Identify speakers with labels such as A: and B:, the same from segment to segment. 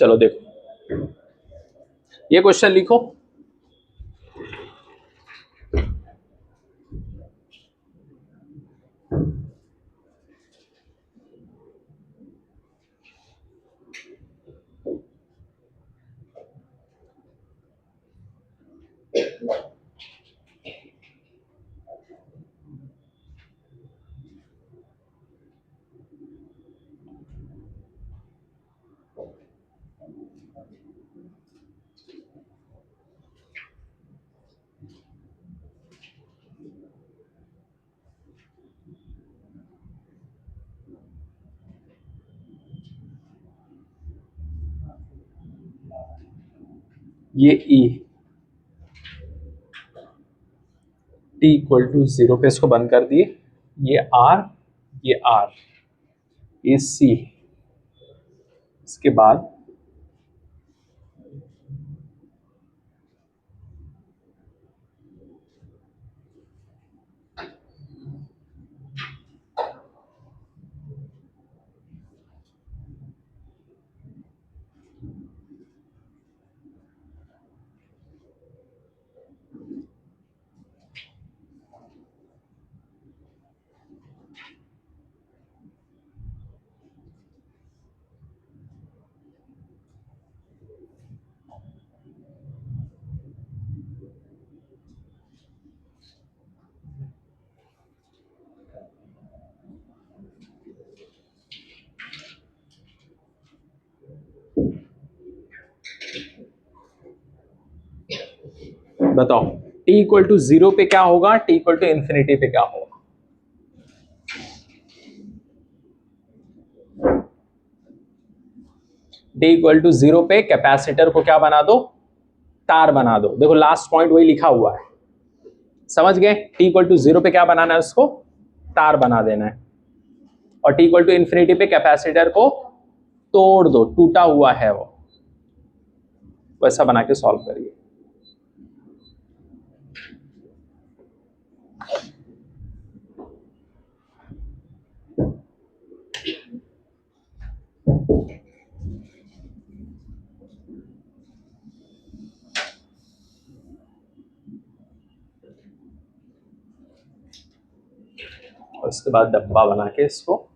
A: चलो देखो ये क्वेश्चन लिखो। ये E t इक्वल टू 0 पे इसको बंद कर दिए, ये R, ये C, इसके बाद बताओ t इक्वल टू 0 पे क्या होगा, t इक्वल टू इंफिनिटी पे क्या होगा। t इक्वल टू 0 पे कैपेसिटर को क्या बना दो, तार बना दो। देखो लास्ट पॉइंट वही लिखा हुआ है, समझ गए। t इक्वल टू 0 पे क्या बनाना है, उसको तार बना देना है, और t इक्वल टू इंफिनिटी पे कैपेसिटर को तोड़ दो, टूटा हुआ है वो, वैसा बना के सॉल्व करिए। और उसके बाद डब्बा बना के इसको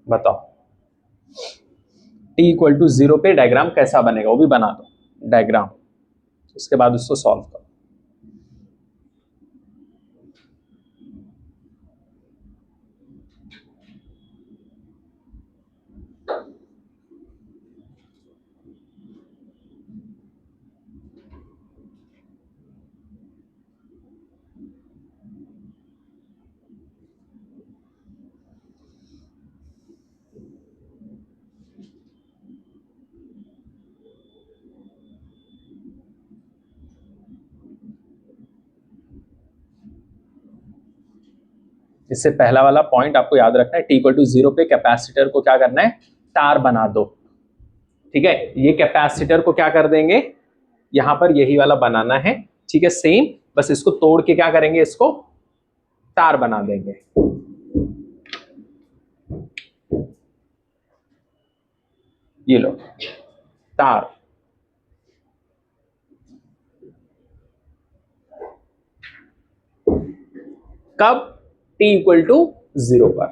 A: बताओ t इक्वल टू 0 पे डायग्राम कैसा बनेगा, वो भी बना दो डायग्राम, उसके बाद उसको सॉल्व करो। इससे पहला वाला पॉइंट आपको याद रखना है, t इक्वल टू 0 पे कैपेसिटर को क्या करना है, तार बना दो। ठीक है, ये कैपेसिटर को क्या कर देंगे, यहां पर यही वाला बनाना है। ठीक है, सेम, बस इसको तोड़ के क्या करेंगे, इसको तार बना देंगे। ये लो तार, कब, t इक्वल टू 0 पर,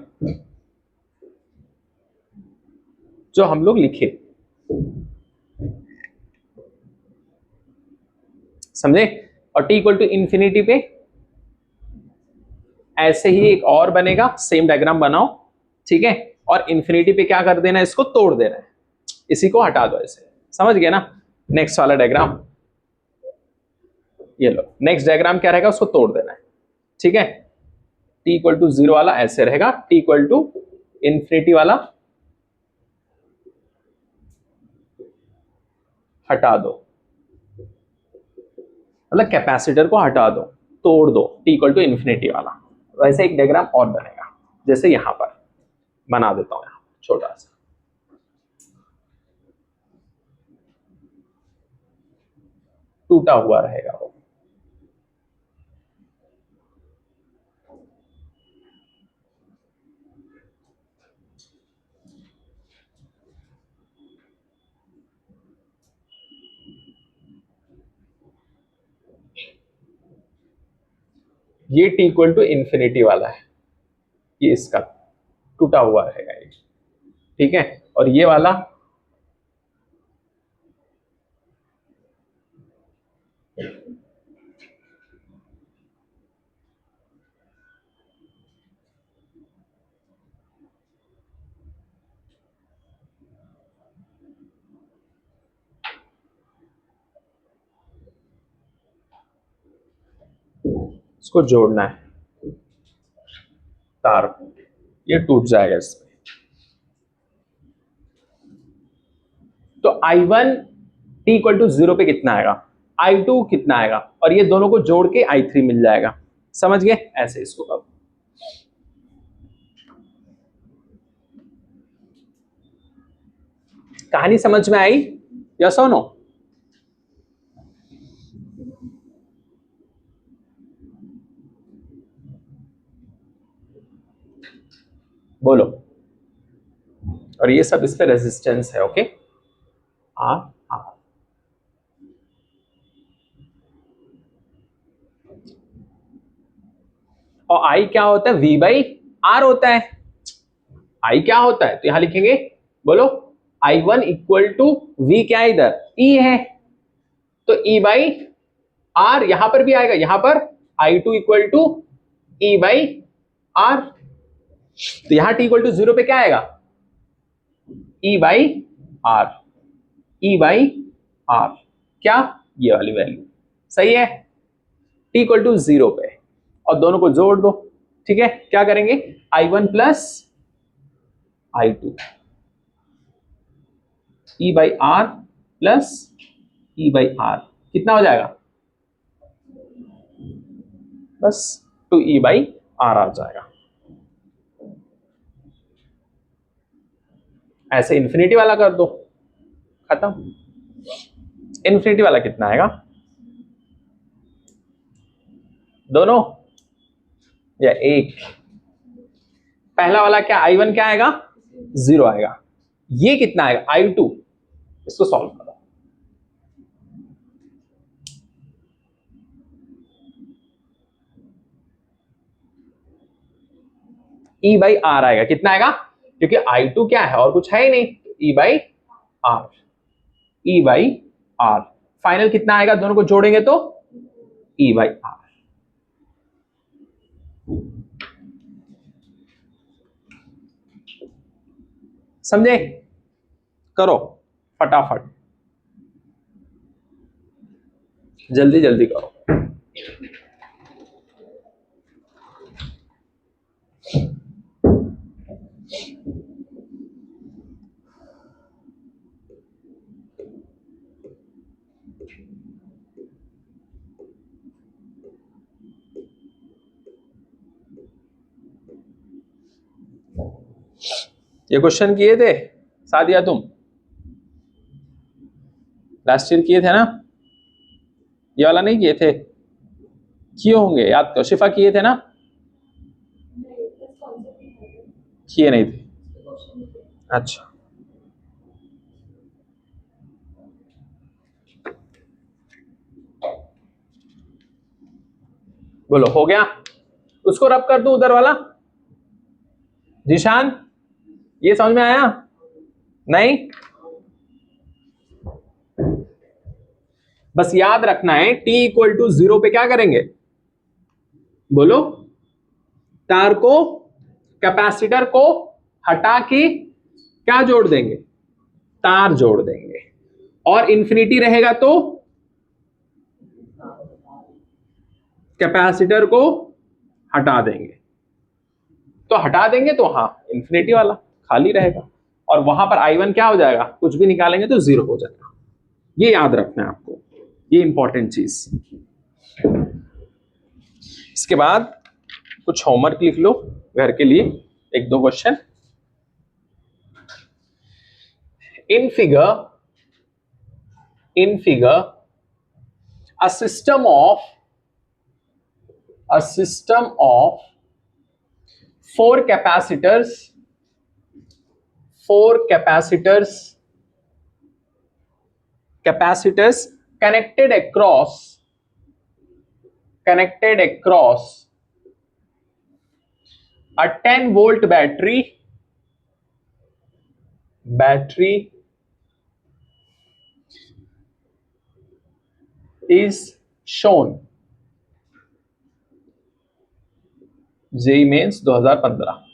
A: जो हम लोग लिखे, समझे। और t इक्वल टू इंफिनिटी पे ऐसे ही एक और बनेगा, सेम डायग्राम बनाओ। ठीक है, और इंफिनिटी पे क्या कर देना है, इसको तोड़ देना है, इसी को हटा दो ऐसे, समझ गया ना। नेक्स्ट वाला डायग्राम ये लो, नेक्स्ट डायग्राम क्या रहेगा, उसको तोड़ देना है, ठीक है। t इक्वल टू 0 वाला ऐसे रहेगा, t इक्वल टू इंफिनिटी वाला हटा दो, मतलब कैपेसिटर को हटा दो, तोड़ दो, t इक्वल टू इंफिनिटी वाला। वैसे एक डायग्राम और बनेगा, जैसे यहां पर बना देता हूं, यहां छोटा सा, टूटा हुआ रहेगा वो। ये t इक्वल टू इंफिनिटी वाला है, ये इसका टूटा हुआ रहेगा ये, ठीक है। और ये वाला इसको जोड़ना है तार, ये टूट जाएगा इसमें। तो I1 t इक्वल टू 0 पे कितना आएगा, I2 कितना आएगा, और ये दोनों को जोड़ के I3 मिल जाएगा। समझ गए, ऐसे इसको अब कहानी समझ में आई, यस और नो? बोलो। और ये सब इस पे रेजिस्टेंस है, ओके, आर आर। और आई क्या होता है, वी बाई आर होता है। आई क्या होता है, तो यहां लिखेंगे, बोलो, I1 इक्वल टू वी, क्या है इधर, ई है, तो ई बाई आर, यहां पर भी आएगा, यहां पर I2 equal to E by R. तो यहां t इक्वल टू 0 पे क्या आएगा, E by R, E by R, क्या, ये वाली वैल्यू, सही है। t इक्वल टू 0 पे, और दोनों को जोड़ दो, ठीक है। क्या करेंगे, I1 plus I2 E by R plus E by R, कितना हो जाएगा, बस 2e बाई आर आ जाएगा। ऐसे इन्फिनिटी वाला कर दो, खत्म। इन्फिनिटी वाला कितना आएगा, दोनों या एक, पहला वाला क्या, I1 क्या आएगा, 0 आएगा, ये कितना आएगा, I2, इसको सॉल्व करो। ई बाई आर आएगा, कितना आएगा, क्योंकि I2 क्या है, और कुछ है ही नहीं, E by R, E by R. Final कितना आएगा, दोनों को जोड़ेंगे तो ई बाई आर। समझे, करो फटाफट, जल्दी जल्दी करो। ये क्वेश्चन किए थे सादिया तुम, लास्ट ईयर किए थे ना, ये वाला नहीं किए थे, किए होंगे, याद करो। शिफा किए थे ना, किए नहीं थे, अच्छा। बोलो, हो गया, उसको रब कर दूं उधर वाला, जीशान, ये समझ में आया, नहीं? बस याद रखना है, t इक्वल टू 0 पे क्या करेंगे, बोलो, तार को, कैपेसिटर को हटा के क्या जोड़ देंगे, तार जोड़ देंगे। और इंफिनिटी रहेगा तो कैपेसिटर को हटा देंगे, तो हटा देंगे तो हाँ इंफिनिटी वाला खाली रहेगा, और वहां पर I1 क्या हो जाएगा, कुछ भी निकालेंगे तो 0 हो जाएगा। ये याद रखना है आपको, ये इंपॉर्टेंट चीज। इसके बाद कुछ होमवर्क लिख लो घर के लिए, एक दो question. In figure a system of four capacitors connected across a 10-volt battery is shown. JEE Mains 2015।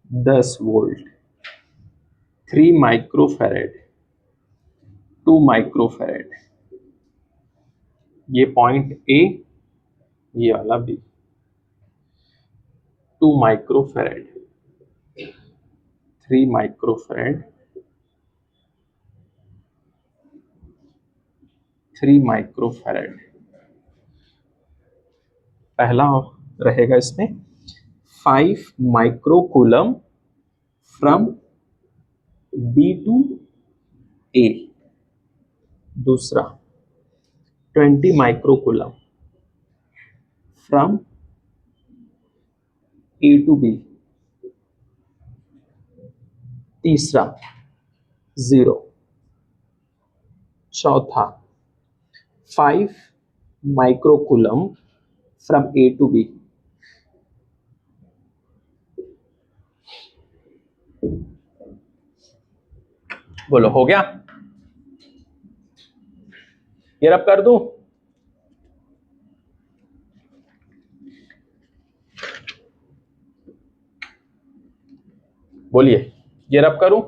A: दस वोल्ट, 3 माइक्रोफेरेड, 2 माइक्रोफेरेड, ये पॉइंट ए, ये वाला बी, 2 माइक्रोफेरेड, 3 माइक्रोफेरेड, 3 माइक्रोफेरेड। पहला रहेगा इसमें 5 microcoulomb from B to A, दूसरा 20 microcoulomb from A to B, तीसरा 0, चौथा 5 microcoulomb from A to B. बोलो हो गया? ये रब कर दूं? बोलिए, ये रब करूं?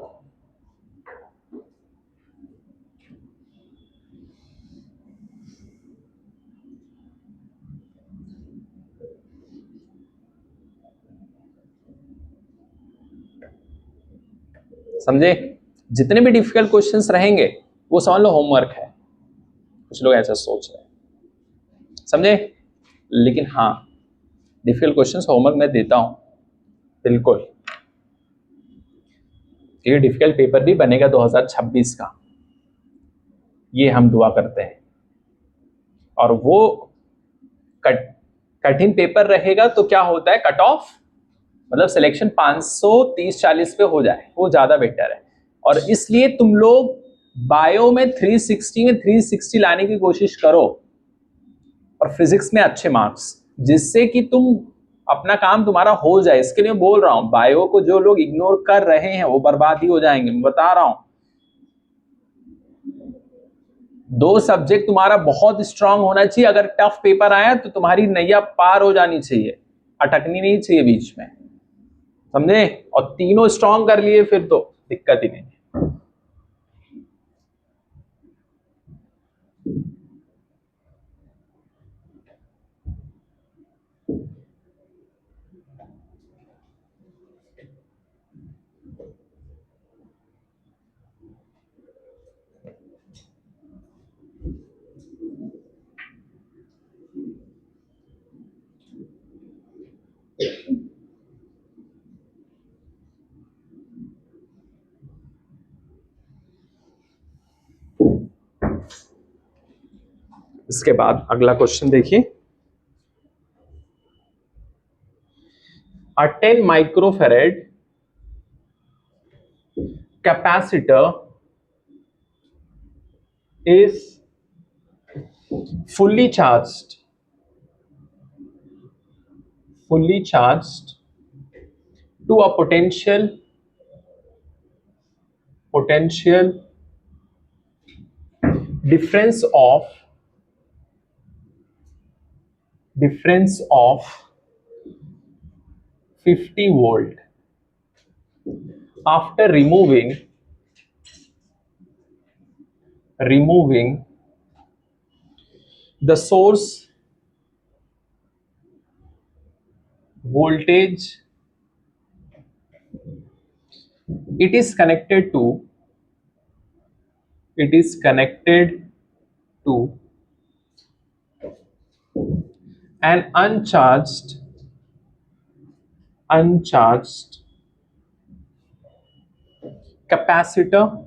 A: समझे? जितने भी डिफिकल्ट क्वेश्चंस रहेंगे वो समझ लो होमवर्क है, कुछ लोग ऐसा सोच रहे हैं, समझे? लेकिन हाँ, डिफिकल्ट क्वेश्चंस होमवर्क मैं देता हूं बिल्कुल, ये डिफिकल्ट पेपर भी बनेगा 2026 का, ये हम दुआ करते हैं। और वो कठिन पेपर रहेगा तो क्या होता है, कट ऑफ मतलब सिलेक्शन 530-40 पे हो जाए, वो ज्यादा बेटर है। और इसलिए तुम लोग बायो में 360 लाने की कोशिश करो, और फिजिक्स में अच्छे मार्क्स, जिससे कि तुम अपना काम तुम्हारा हो जाए। इसके लिए बोल रहा हूं, बायो को जो लोग इग्नोर कर रहे हैं वो बर्बाद ही हो जाएंगे, मैं बता रहा हूं। 2 सब्जेक्ट तुम्हारा बहुत स्ट्रांग होना चाहिए, अगर टफ पेपर आया तो तुम्हारी नैया पार हो जानी चाहिए, अटकनी नहीं चाहिए बीच में, समझे? और तीनों स्ट्रांग कर लिए फिर तो दिक्कत ही नहीं। इसके बाद अगला क्वेश्चन देखिए, A 10 microfarad capacitor is fully charged, fully charged to a potential difference of 50 volt after removing the source voltage it is connected to it is connected to an uncharged capacitor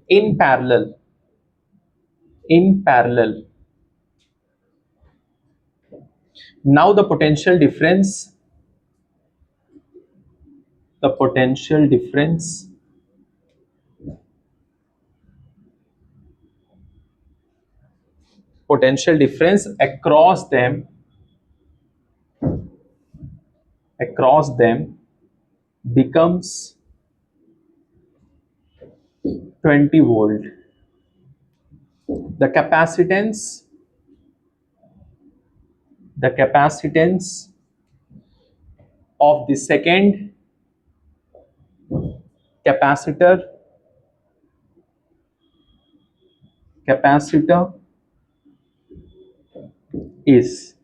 A: in parallel. Now the potential difference across them becomes 20 volt. The capacitance of the second capacitor is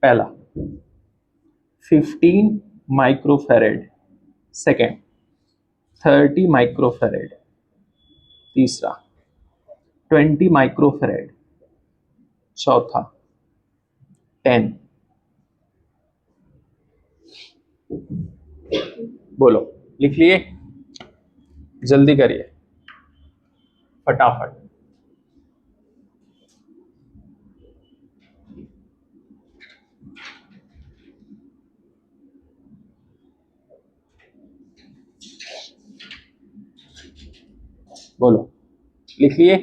A: पहला 15 microfarad, second 30 microfarad, तीसरा 20 microfarad, चौथा 10। बोलो, लिख लिए? जल्दी करिए फटाफट। बोलो, लिख लिए?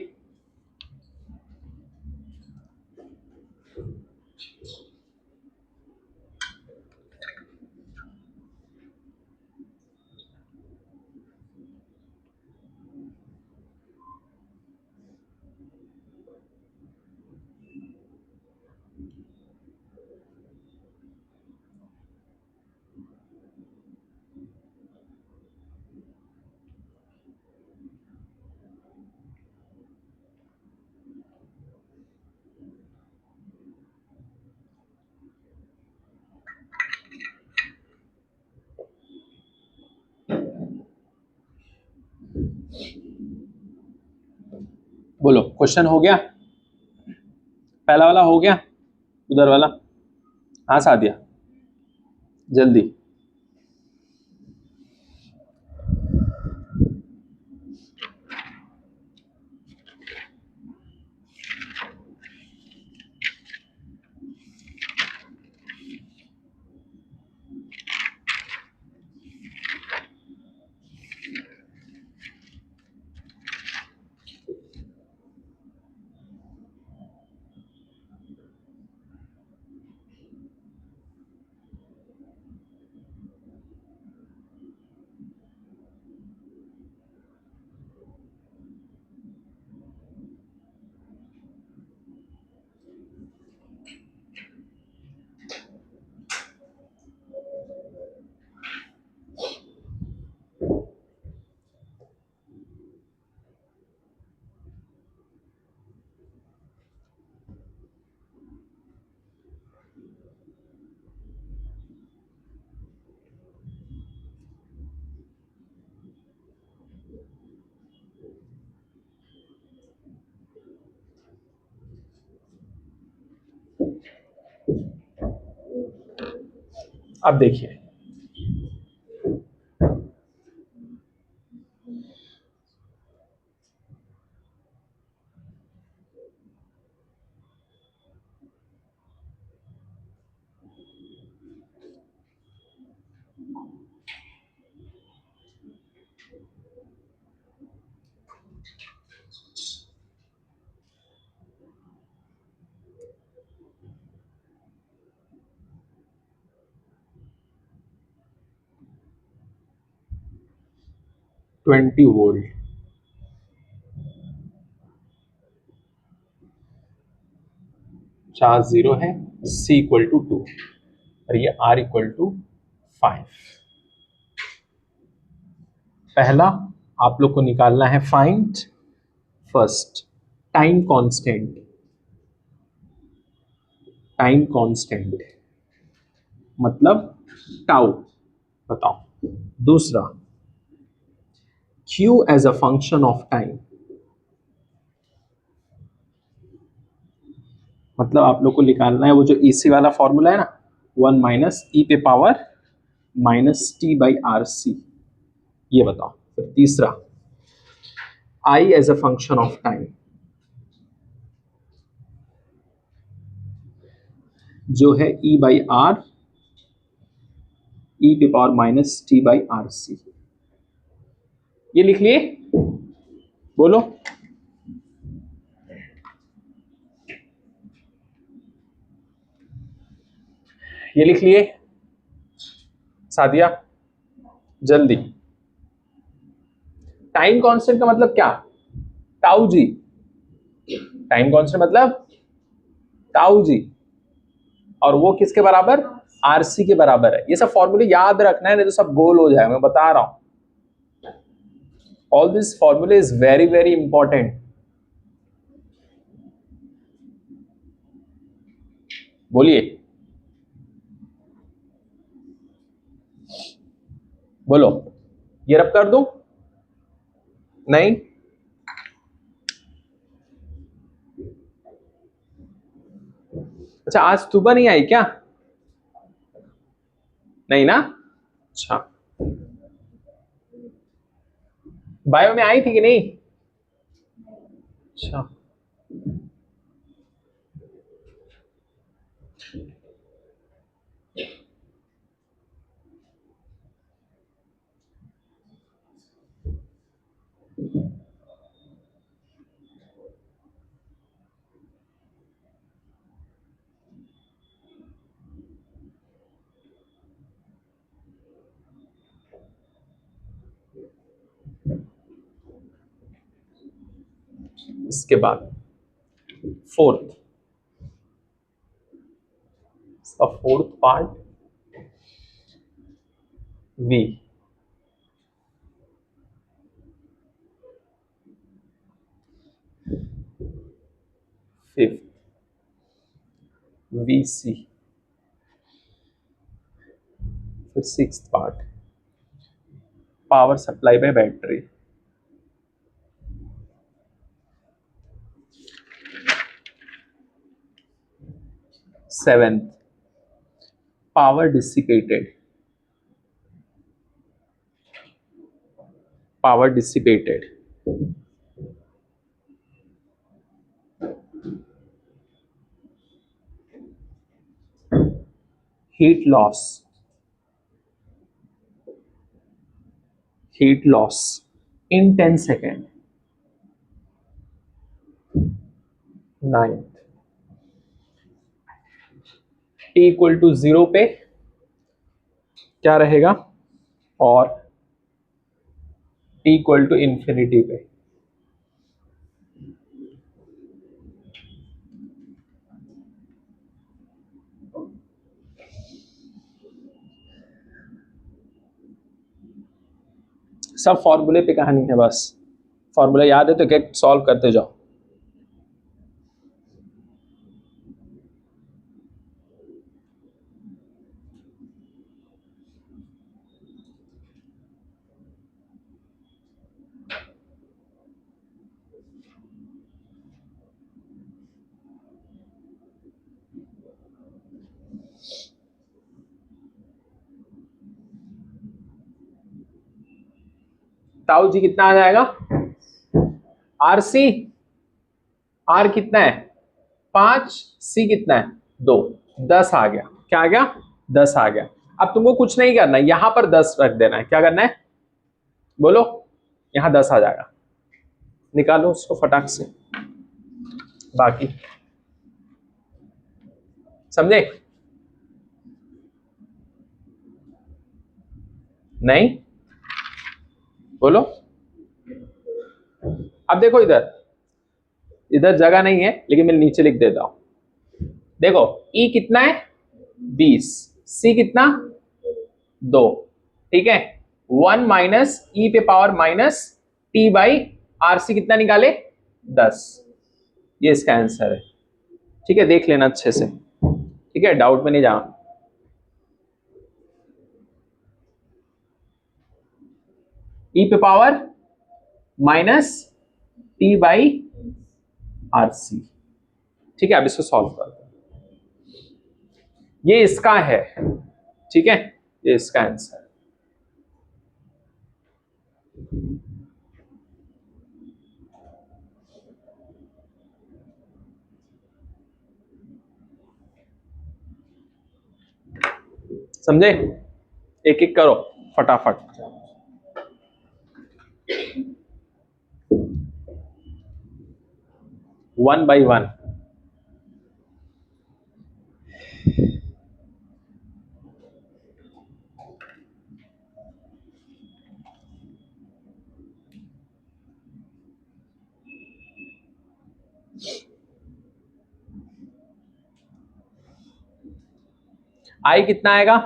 A: बोलो, क्वेश्चन हो गया? पहला वाला हो गया? उधर वाला? हाँ सादिया, जल्दी। अब देखिए, ट्वेंटी वोल्ट, चार्ज 0 है, C इक्वल टू 2 और ये R इक्वल टू 5। पहला आप लोग को निकालना है find first time constant. Time constant मतलब टाउ, बताओ। दूसरा Q as a function of time, मतलब आप लोग को निकालना है वो जो EC वाला फॉर्मूला है ना, 1 माइनस ई पे power minus T by R C, ये बताओ। फिर तीसरा I as a function of time, जो है E बाई आर, ई पे power minus T by R C. ये लिख लिए, बोलो। ये लिख लिए सादिया, जल्दी। टाइम कांस्टेंट का मतलब क्या? टाउ जी। टाइम कांस्टेंट मतलब टाउ जी, और वो किसके बराबर? आरसी के बराबर है। ये सब फॉर्मूले याद रखना है, नहीं तो सब गोल हो जाएगा, मैं बता रहा हूं। ऑल दिस फॉर्मूले इज वेरी वेरी इंपॉर्टेंट। बोलिए, बोलो। ये रब कर दूं? नहीं? अच्छा, आज सुबह नहीं आई क्या? नहीं ना? अच्छा, बायो में आई थी कि नहीं? अच्छा, इसके बाद फोर्थ, इसका fourth part V, fifth V C, फिर sixth part power supply by battery, seventh power dissipated, power dissipated, heat loss, heat loss in 10 second, ninth T equal to 0 पे क्या रहेगा, और टी इक्वल टू इंफिनिटी पे सब फॉर्मूले पे कहानी है बस। फॉर्मूला याद है तो क्या सॉल्व करते जाओ। ताऊ जी कितना आ जाएगा, आर सी, आर कितना है 5, सी कितना है 2, 10 आ गया। क्या आ गया 10 आ गया। अब तुमको कुछ नहीं करना है, यहां पर 10 रख देना है। क्या करना है बोलो, यहां 10 आ जाएगा, निकालो उसको फटाक से। बाकी समझे नहीं, बोलो। अब देखो इधर, इधर जगह नहीं है लेकिन मैं नीचे लिख देता हूं। देखो ई कितना है 20, सी कितना 2, ठीक है। 1 माइनस ई पे power minus T by R C कितना निकाले 10, ये इसका आंसर है। ठीक है, देख लेना अच्छे से, ठीक है, डाउट में नहीं जाना। ई पे power minus T by R C, ठीक है। अब इसको सॉल्व कर दो, ये इसका है, ठीक है, ये इसका आंसर है। समझे, एक एक करो फटाफट। One by one. आई कितना आएगा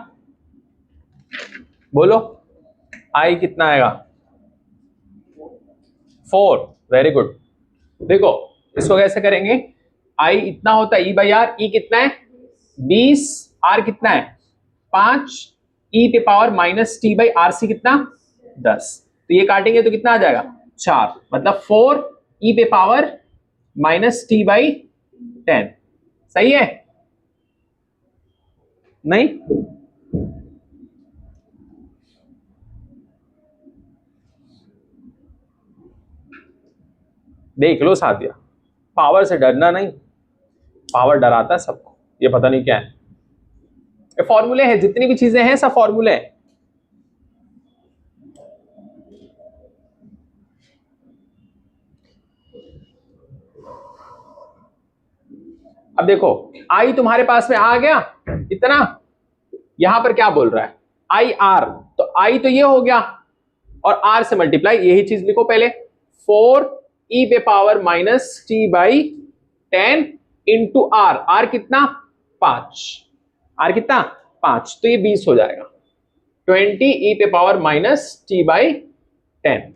A: बोलो, आई कितना आएगा 4, वेरी गुड। देखो इसको कैसे करेंगे, आई इतना होता है ई बाई आर, ई कितना है 20, आर कितना है 5, ई पे power minus T by R C कितना 10, तो ये काटेंगे तो कितना आ जाएगा 4, मतलब 4 ई पे पावर माइनस टी बाई 10, सही है नहीं। देख लो साथिया, पावर से डरना नहीं, पावर डराता है सबको, ये पता नहीं क्या है। ये फॉर्मूले हैं, जितनी भी चीजें हैं सब फॉर्मूले हैं। अब देखो आई तुम्हारे पास में आ गया इतना, यहां पर क्या बोल रहा है आई आर, तो आई तो ये हो गया और आर से मल्टीप्लाई, यही चीज लिखो पहले 4 ई पे power minus T by 10 into R, R कितना 5, आर कितना 5, तो ये 20 हो जाएगा 20 ई पे पावर माइनस टी बाई 10।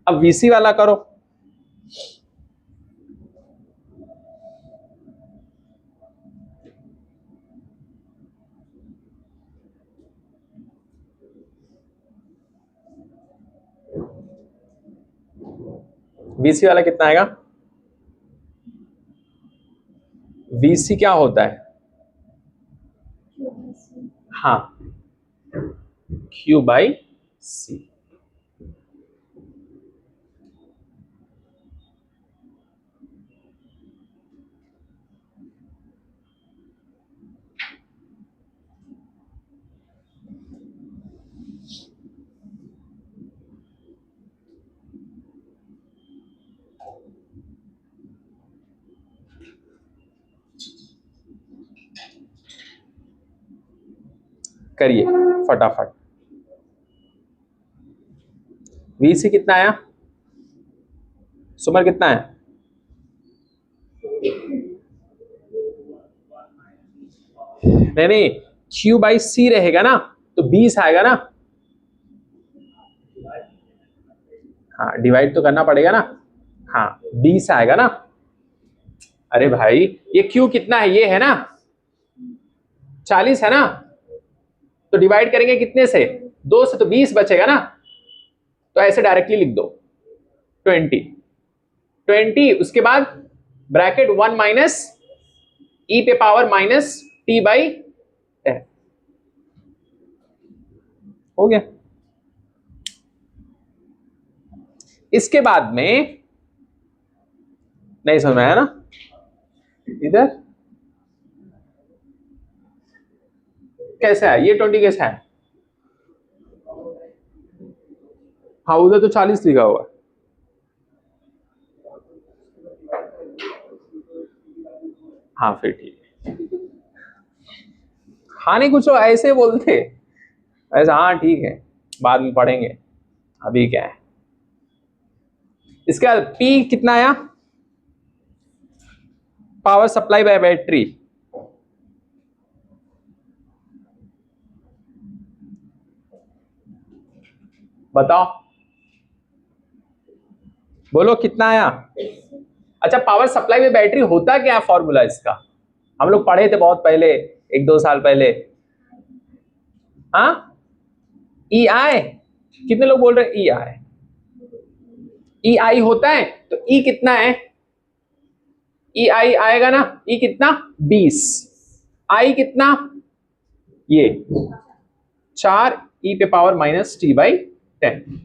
A: अब वीसी वाला करो, वीसी वाला कितना आएगा, वीसी क्या होता है, हाँ क्यू बाई सी। करिए फटाफट, वीसी कितना आया सुमर, कितना है नहीं नहीं, क्यू बाई सी रहेगा ना तो 20 आएगा ना, हाँ डिवाइड तो करना पड़ेगा ना, हाँ 20 आएगा ना। अरे भाई ये क्यू कितना है, ये है ना 40 है ना, तो डिवाइड करेंगे कितने से 2 से, तो 20 बचेगा ना, तो ऐसे डायरेक्टली लिख दो 20, उसके बाद ब्रैकेट 1 माइनस ई पे पावर माइनस टी बाई 10, हो गया। इसके बाद में नहीं समझ में आया ना, इधर कैसे है ये 20 कैसे है? हाँ उधर तो 40 लिखा हुआ है। हाँ फिर ठीक है। हाँ नहीं कुछ ऐसे बोलते ऐसा, हाँ ठीक है बाद में पढ़ेंगे, अभी क्या है। इसके बाद P कितना आया? Power supply by battery. बताओ बोलो कितना आया? अच्छा पावर सप्लाई में बैटरी होता क्या फॉर्मूला इसका? हम लोग पढ़े थे बहुत पहले, 1-2 साल पहले। हाँ ई आई, कितने लोग बोल रहे हैं ई आई? ई आई होता है तो ई कितना है? ई आई आएगा ना, ई कितना 20, आई कितना ये 4 ई पे पावर माइनस टी बाई 10।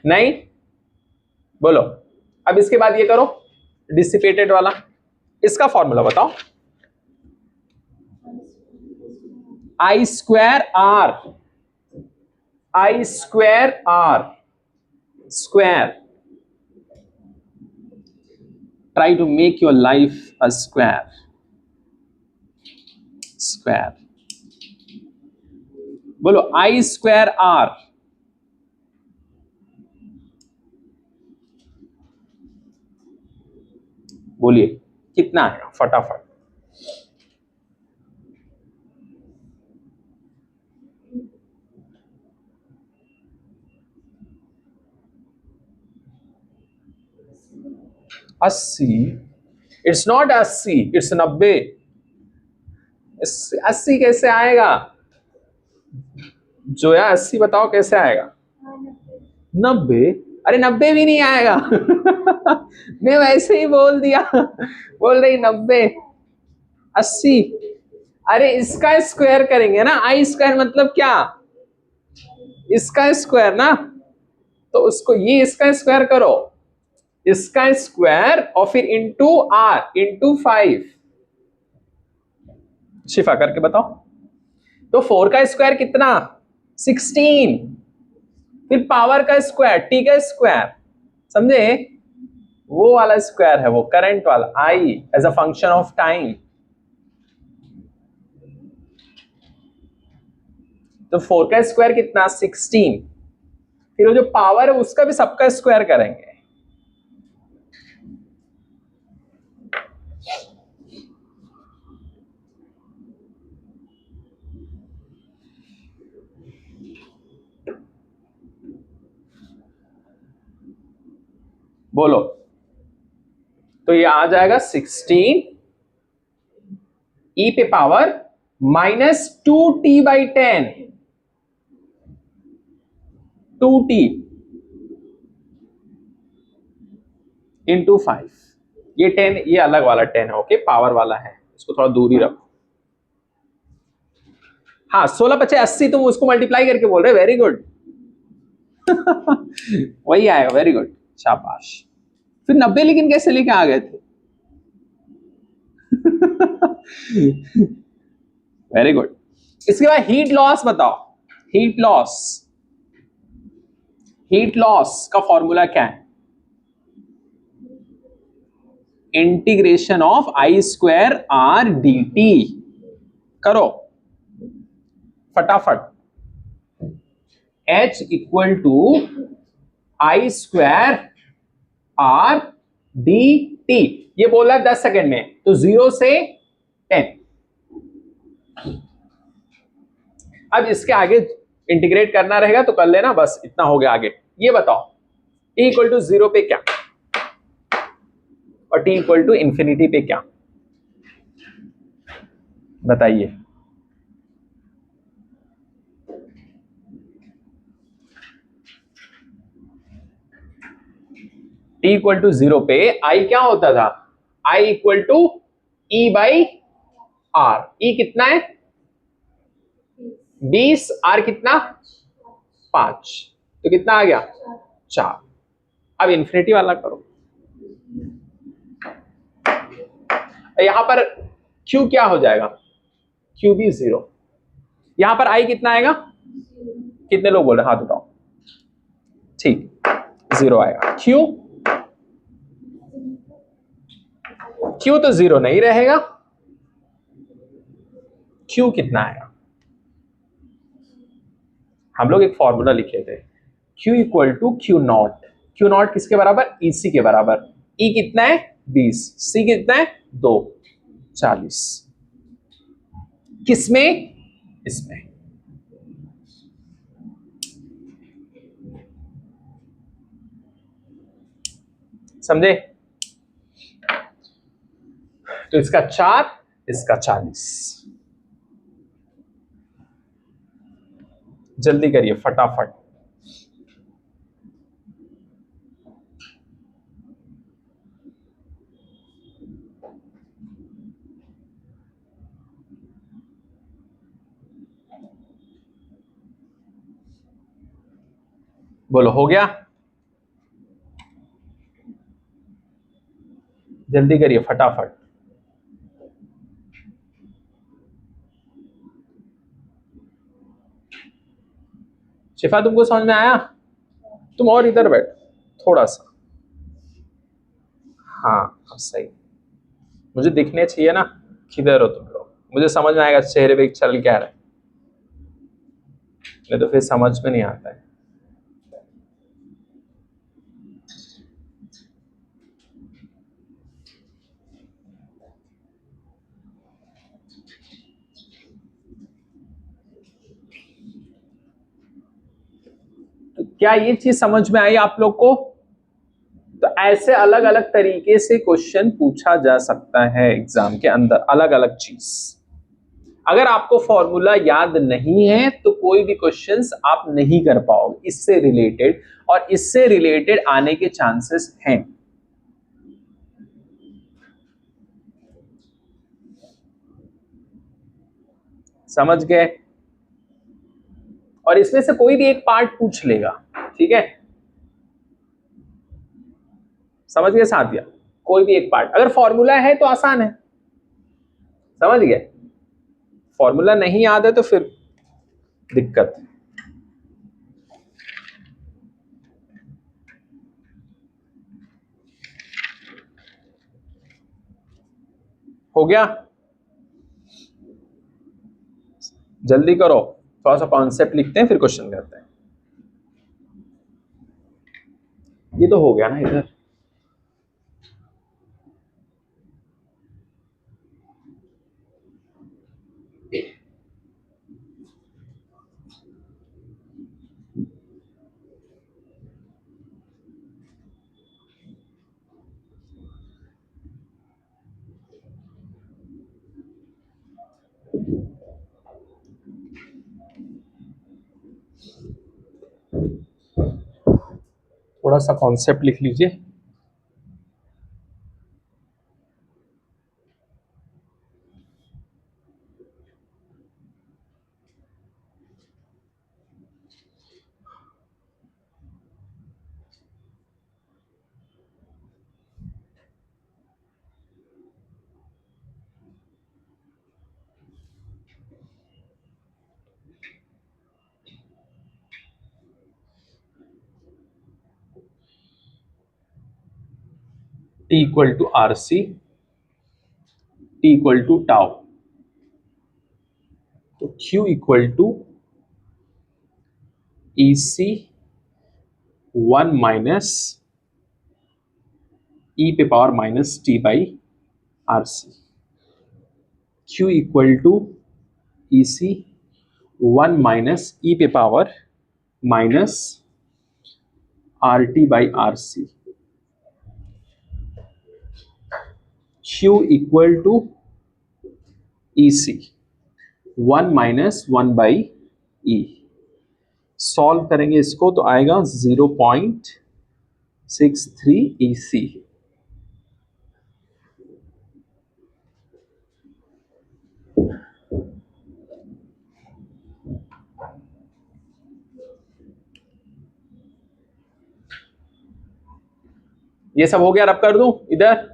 A: नहीं बोलो। अब इसके बाद ये करो डिसिपेटेड वाला, इसका फॉर्मूला बताओ। I square R, I square R square, try to make your life a square, square बोलो आई स्क्वायर आर। बोलिए कितना है फटाफट। अस्सी, इट्स नॉट 80, इट्स 90। 80 कैसे आएगा? जो है 80 बताओ कैसे आएगा? 90? अरे 90 भी नहीं आएगा। मैं वैसे ही बोल दिया, बोल रही 90, 80। अरे इसका स्क्वायर करेंगे ना, आई स्क्वायर मतलब क्या? इसका स्क्वायर ना, तो उसको ये इसका स्क्वायर करो, इसका स्क्वायर और फिर इंटू आर इंटू 5। शिफा करके बताओ। तो 4 का स्क्वायर कितना? 16, फिर पावर का स्क्वायर टी का स्क्वायर, समझे? वो वाला स्क्वायर है वो करंट वाला, I as a function of time. तो 4 का स्क्वायर कितना? 16, फिर वो जो पावर है उसका भी सबका स्क्वायर करेंगे। बोलो तो ये आ जाएगा 16 ई पे power minus 2t by 10, 2t into 5। ये 10, ये अलग वाला 10 है, ओके पावर वाला है, इसको थोड़ा दूर ही रखो। हाँ 16×5 = 80, तुम उसको मल्टीप्लाई करके बोल रहे, वेरी गुड। वही आएगा, वेरी गुड, शाबाश। फिर 90 लेकिन कैसे लेके आ गए थे? Very good. इसके बाद हीट लॉस बताओ, हीट लॉस, हीट लॉस का फॉर्मूला क्या है? Integration of I square R D T, करो फटाफट। H equal to I square R D T, ये बोला 10 सेकेंड में, तो 0 से 10। अब इसके आगे इंटीग्रेट करना रहेगा तो कर लेना, बस इतना हो गया। आगे ये बताओ t इक्वल टू 0 पे क्या और t इक्वल टू इंफिनिटी पे क्या? बताइए। t इक्वल टू 0 पे i क्या होता था? i equal to e by R. E कितना है? 20 आर कितना 5, तो कितना आ गया 4। अब इन्फिनिटी वाला करो, यहां पर Q क्या हो जाएगा, Q भी 0। यहां पर I कितना आएगा, कितने लोग बोल रहे हाथ उठाओ, ठीक 0 आएगा। Q तो 0 नहीं रहेगा, Q कितना आएगा, हम लोग एक फॉर्मूला लिखे थे Q equal to Q naught. Q naught किसके बराबर, EC के बराबर। E कितना है 20, C कितना है 2, 40। किसमें, इसमें। समझे, तो इसका 4, इसका 40। जल्दी करिए फटाफट। बोलो हो गया, जल्दी करिए फटाफट। शिफा तुमको समझ में आया, तुम और इधर बैठ थोड़ा सा, हाँ अब सही, मुझे दिखने चाहिए ना किधर हो तुम लोग, मुझे समझ में आएगा चेहरे पे चल क्या रहा है, नहीं तो फिर समझ में नहीं आता है। तो क्या ये चीज समझ में आई आप लोग को, तो ऐसे अलग अलग तरीके से क्वेश्चन पूछा जा सकता है एग्जाम के अंदर, अलग अलग चीज। अगर आपको फॉर्मूला याद नहीं है तो कोई भी क्वेश्चंस आप नहीं कर पाओगे इससे रिलेटेड, और इससे रिलेटेड आने के चांसेस हैं। समझ गए, और इसमें से कोई भी एक पार्ट पूछ लेगा, ठीक है, समझ गए साथिया, कोई भी एक पार्ट, अगर फॉर्मूला है तो आसान है, समझ गए, फॉर्मूला नहीं याद है तो फिर दिक्कत। हो गया, जल्दी करो, थोड़ा सा कॉन्सेप्ट लिखते हैं फिर क्वेश्चन करते हैं। ये तो हो गया ना इधर, थोड़ा सा कॉन्सेप्ट लिख लीजिए। T equal to RC, T equal to tau, तो Q equal to EC 1 minus E पे power minus T by RC। Q equal to EC 1 minus E पे power minus RT by RC। Q equal to EC 1 minus 1 by E। Solve करेंगे इसको तो आएगा 0.63 EC। ये सब हो गया, रब कर दूं इधर।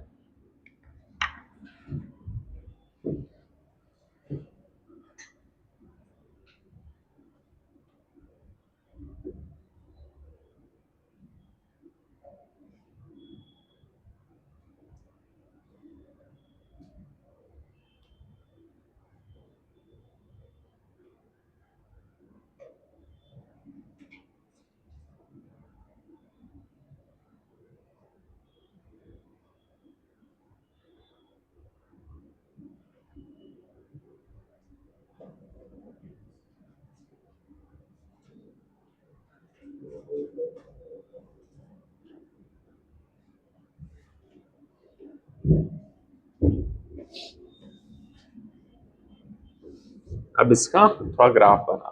A: अब इसका थोड़ा ग्राफ बना,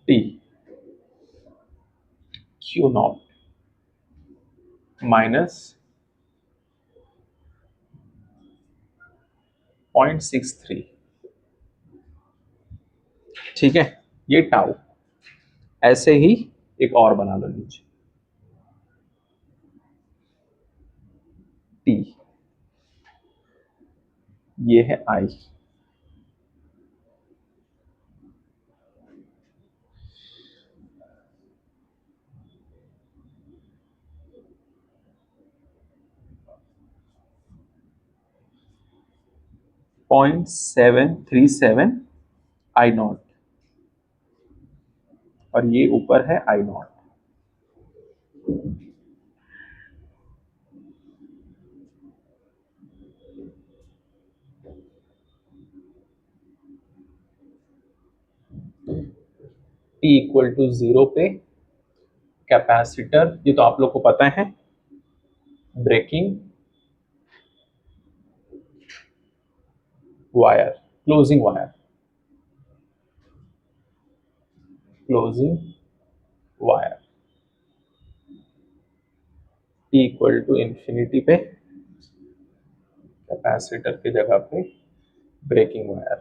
A: टी क्यू नॉट माइनस 0.63, ठीक है, ये टाउ। ऐसे ही एक और बना लो नीचे, टी, ये है आई, .737 आई नॉट, और ये ऊपर है आई नॉट। टी इक्वल टू 0 पे कैपेसिटर, ये तो आप लोग को पता है, breaking wire, closing wire, closing wire, T equal to infinity पे कैपेसिटर की जगह पे ब्रेकिंग वायर।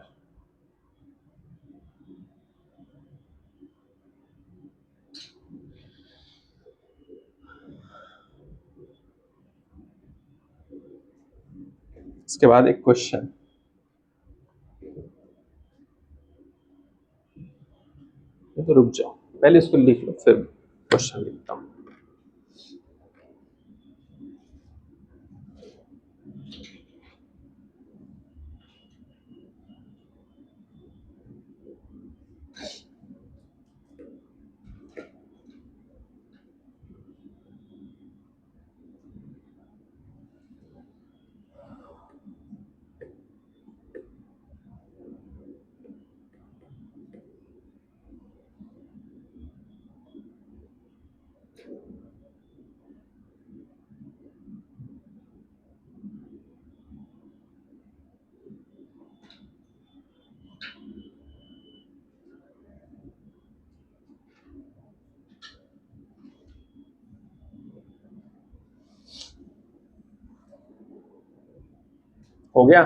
A: इसके बाद एक क्वेश्चन, तो रुक जाओ, पहले इसको लिख लो फिर क्वेश्चन लिखता हूं। हो गया?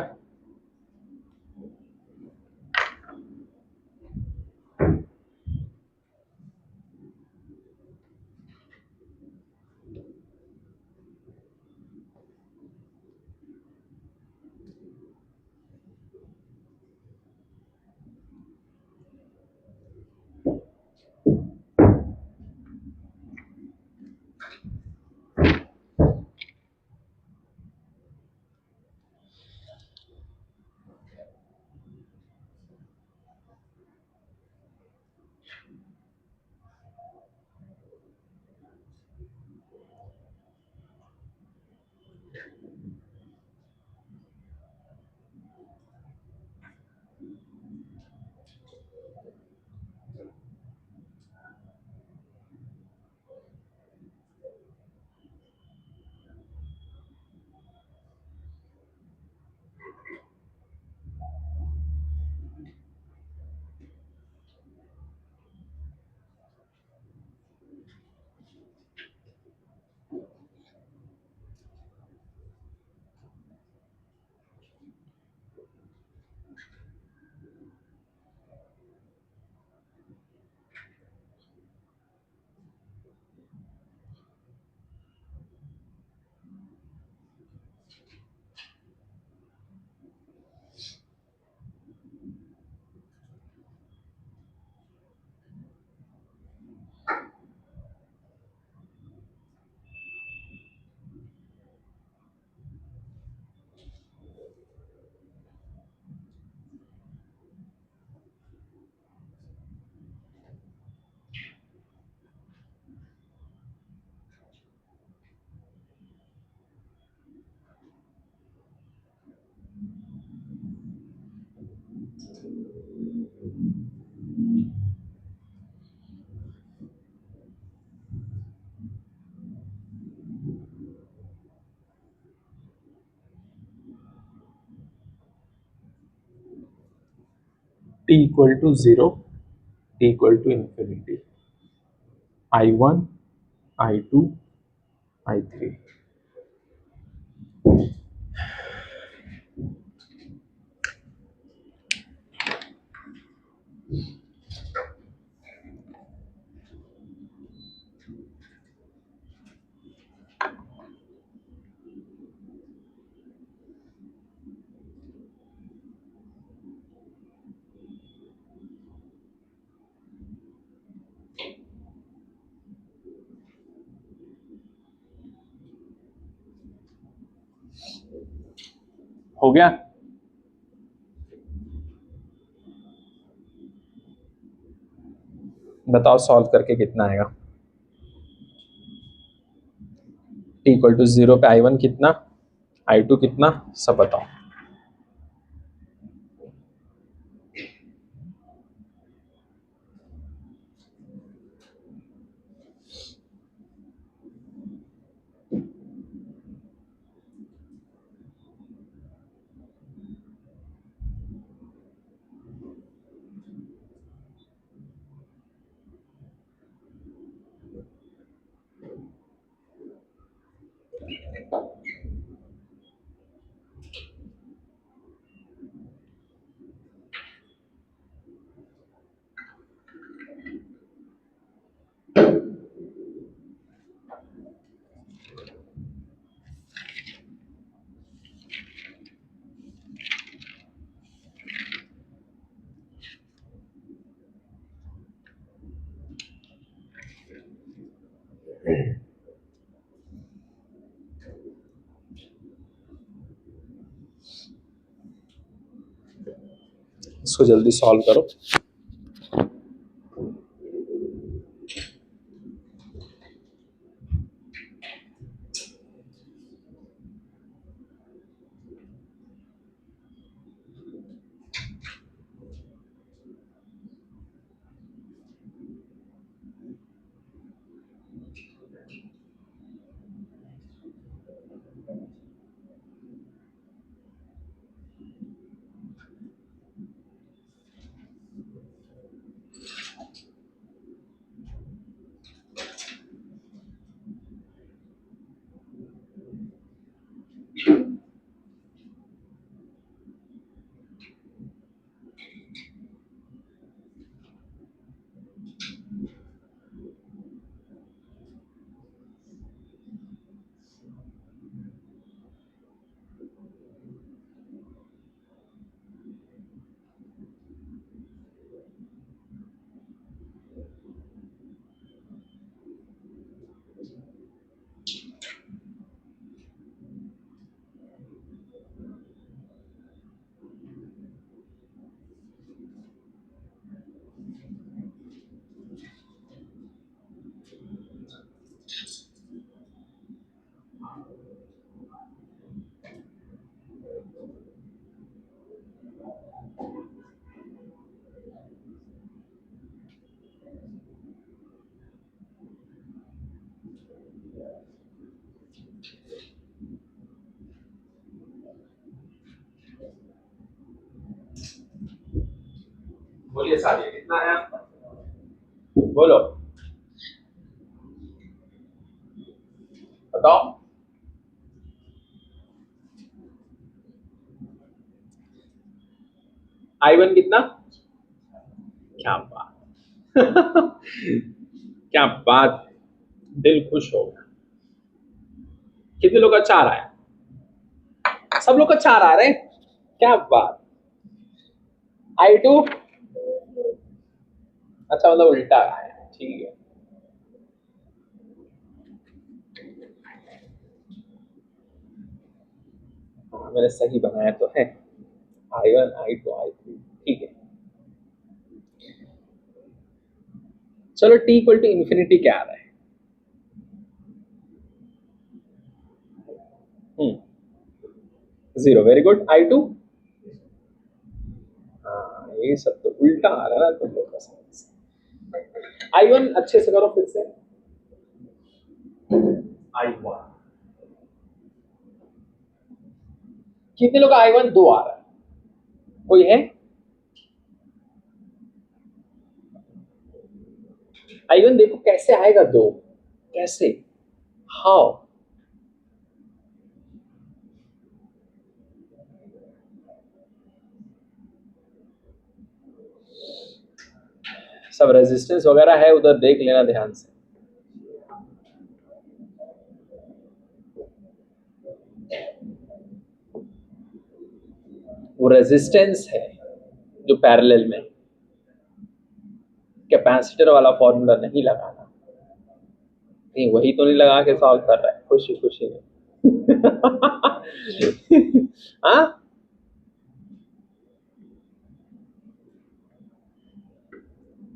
A: t equal to 0, t equal to infinity, I1, I2, I3। हो गया? बताओ सॉल्व करके कितना आएगा। t इक्वल टू 0 पे I1 कितना, I2 कितना, सब बताओ। इसको जल्दी सॉल्व करो। बोलिए साजिद, कितना है आपका? बोलो, बताओ। I1 कितना? क्या बात क्या बात, दिल खुश हो गया। कितने लोग का 4 आया? सब लोग का 4 आ रहे हैं, क्या बात। I2 अच्छा, मतलब उल्टा आया, ठीक है। हाँ, मैंने सही बनाया तो है, I1, I2, I3, ठीक है। चलो t इक्वल टू इन्फिनिटी क्या आ रहा है? 0, वेरी गुड। I2, हाँ ये सब तो उल्टा आ रहा है ना तुम लोग का समझ। I1 अच्छे से करो फिर से। I1 कितने लोग I1 2 आ रहा है? कोई है? I1 देखो कैसे आएगा 2, कैसे, हाउ? सब रेजिस्टेंस वगैरह है उधर, देख लेना ध्यान से। वो रेजिस्टेंस है जो पैरेलल में, कैपेसिटर वाला फॉर्मूला नहीं लगाना। नहीं वही तो नहीं लगा के सॉल्व कर रहा है, खुशी खुशी में। हाँ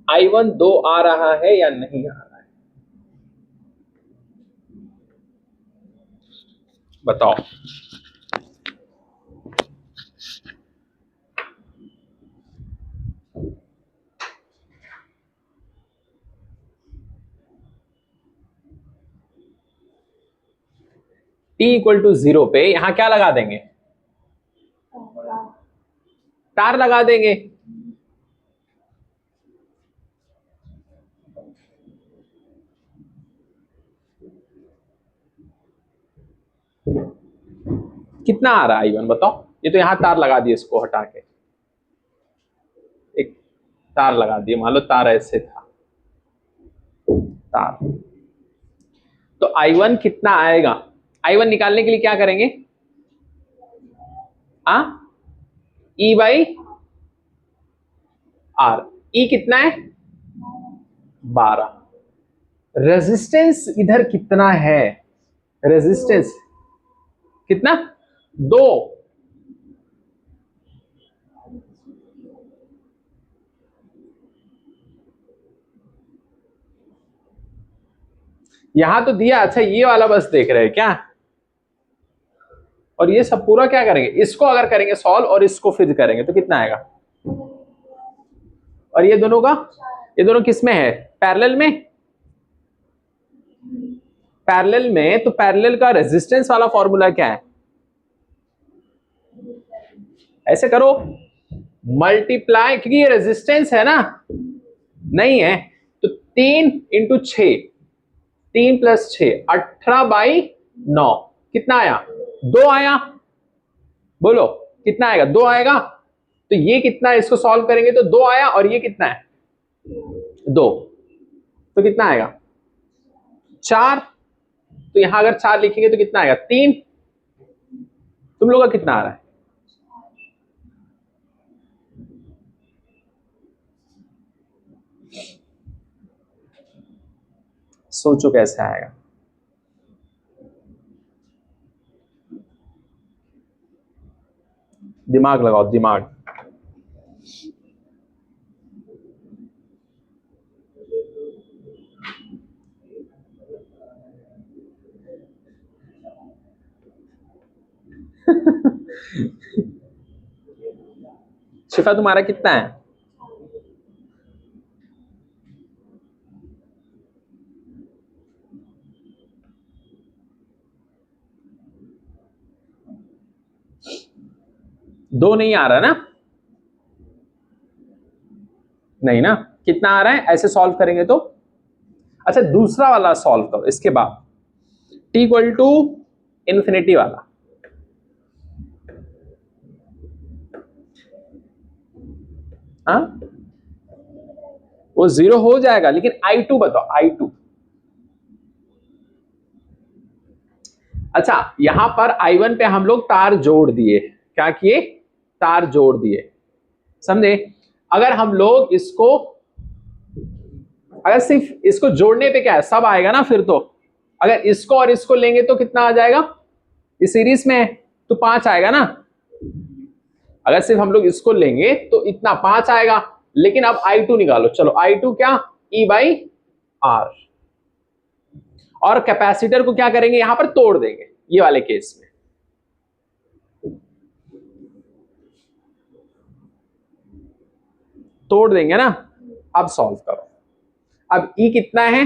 A: I1 2 आ रहा है या नहीं आ रहा है बताओ। t इक्वल टू 0 पे यहां क्या लगा देंगे? तार लगा देंगे। कितना आ रहा है I1 बताओ? ये तो यहां तार लगा दिए, इसको हटा के एक तार लगा दिए, मान लो तार ऐसे था तार, तो I1 कितना आएगा? I1 निकालने के लिए क्या करेंगे? E by R. ई कितना है? 12। रेजिस्टेंस इधर कितना है? रेजिस्टेंस कितना? 2। यहां तो दिया। अच्छा ये वाला बस देख रहे हैं क्या? और ये सब पूरा क्या करेंगे? इसको अगर करेंगे सॉल्व और इसको फिर करेंगे तो कितना आएगा? और ये दोनों का, ये दोनों किस में है? पैरेलल में। पैरेलल में तो पैरेलल का रेजिस्टेंस वाला फॉर्मूला क्या है? ऐसे करो मल्टीप्लाई, क्योंकि ये रेजिस्टेंस है ना, नहीं है तो 3 इंटू 6, 3 प्लस 6 18/9। कितना आया? 2 आया। बोलो कितना आएगा? 2 आएगा। तो ये कितना है? इसको सॉल्व करेंगे तो 2 आया, और ये कितना है? 2। तो कितना आएगा? 4। तो यहां अगर 4 लिखेंगे तो कितना आएगा? 3। तुम लोग का कितना आ रहा है? सोचो कैसे आएगा? दिमाग लगाओ, दिमाग। शिफा तुम्हारा कितना है? दो नहीं आ रहा ना? नहीं ना? कितना आ रहा है ऐसे सॉल्व करेंगे तो? अच्छा दूसरा वाला सॉल्व करो इसके बाद, t इक्वल टू इन्फिनिटी वाला। हाँ वो 0 हो जाएगा, लेकिन I2 बताओ, I2। अच्छा यहां पर I1 पे हम लोग तार जोड़ दिए। क्या किए? तार जोड़ दिए, समझे? अगर हम लोग इसको, अगर सिर्फ इसको जोड़ने पे क्या है, सब आएगा ना फिर तो। अगर इसको और इसको लेंगे तो कितना आ जाएगा? इस सीरीज में है तो 5 आएगा ना। अगर सिर्फ हम लोग इसको लेंगे तो इतना 5 आएगा। लेकिन अब I2 निकालो, चलो I2 क्या? E बाई आर। और कैपेसिटर को क्या करेंगे? यहां पर तोड़ देंगे ये वाले केस में। तोड़ देंगे ना। अब सॉल्व करो। अब ई कितना है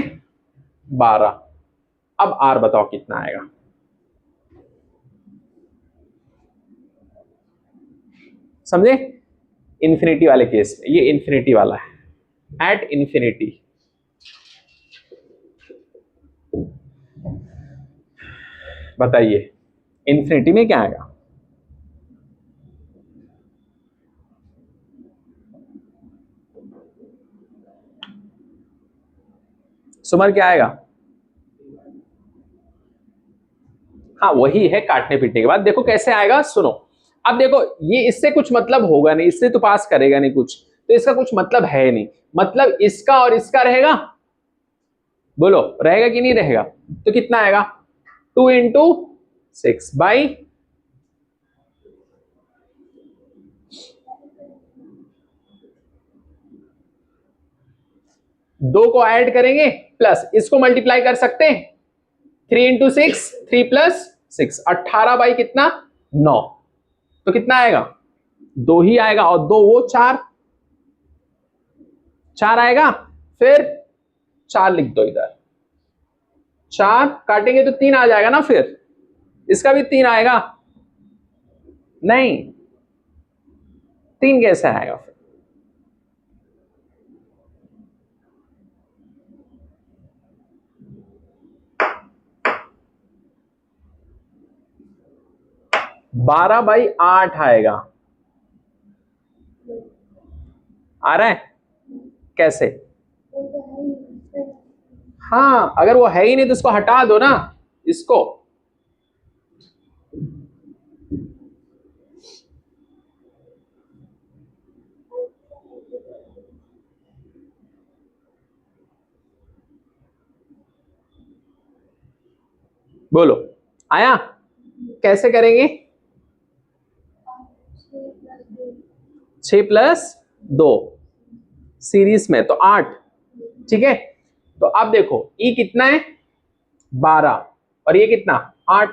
A: 12। अब आर बताओ कितना आएगा। समझे? इन्फिनिटी वाले केस में, ये इन्फिनिटी वाला है, एट इन्फिनिटी। बताइए इन्फिनिटी में क्या आएगा। सुमर क्या आएगा? हाँ वही है काटने पीटने के बाद। देखो कैसे आएगा, सुनो। अब देखो ये इससे कुछ मतलब होगा नहीं, इससे तो पास करेगा नहीं कुछ, तो इसका कुछ मतलब है नहीं। मतलब इसका और इसका रहेगा, बोलो रहेगा कि नहीं रहेगा? तो कितना आएगा 2 इंटू 6 बाई 2 को ऐड करेंगे प्लस इसको मल्टीप्लाई कर सकते हैं। 3 इंटू 6 3 प्लस 6 18 बाई कितना 9। तो कितना आएगा 2 ही आएगा, और 2 वो 4 आएगा। फिर 4 लिख दो इधर, 4 काटेंगे तो 3 आ जाएगा ना, फिर इसका भी 3 आएगा। नहीं 3 कैसे आएगा फिर? बारह बाई 8 आएगा। आ रहा है कैसे? हाँ अगर वो है ही नहीं तो इसको हटा दो ना, इसको। बोलो आया? कैसे करेंगे? 6 प्लस 2 सीरीज में तो 8। ठीक है, तो अब देखो ई कितना है 12 और ये कितना 8।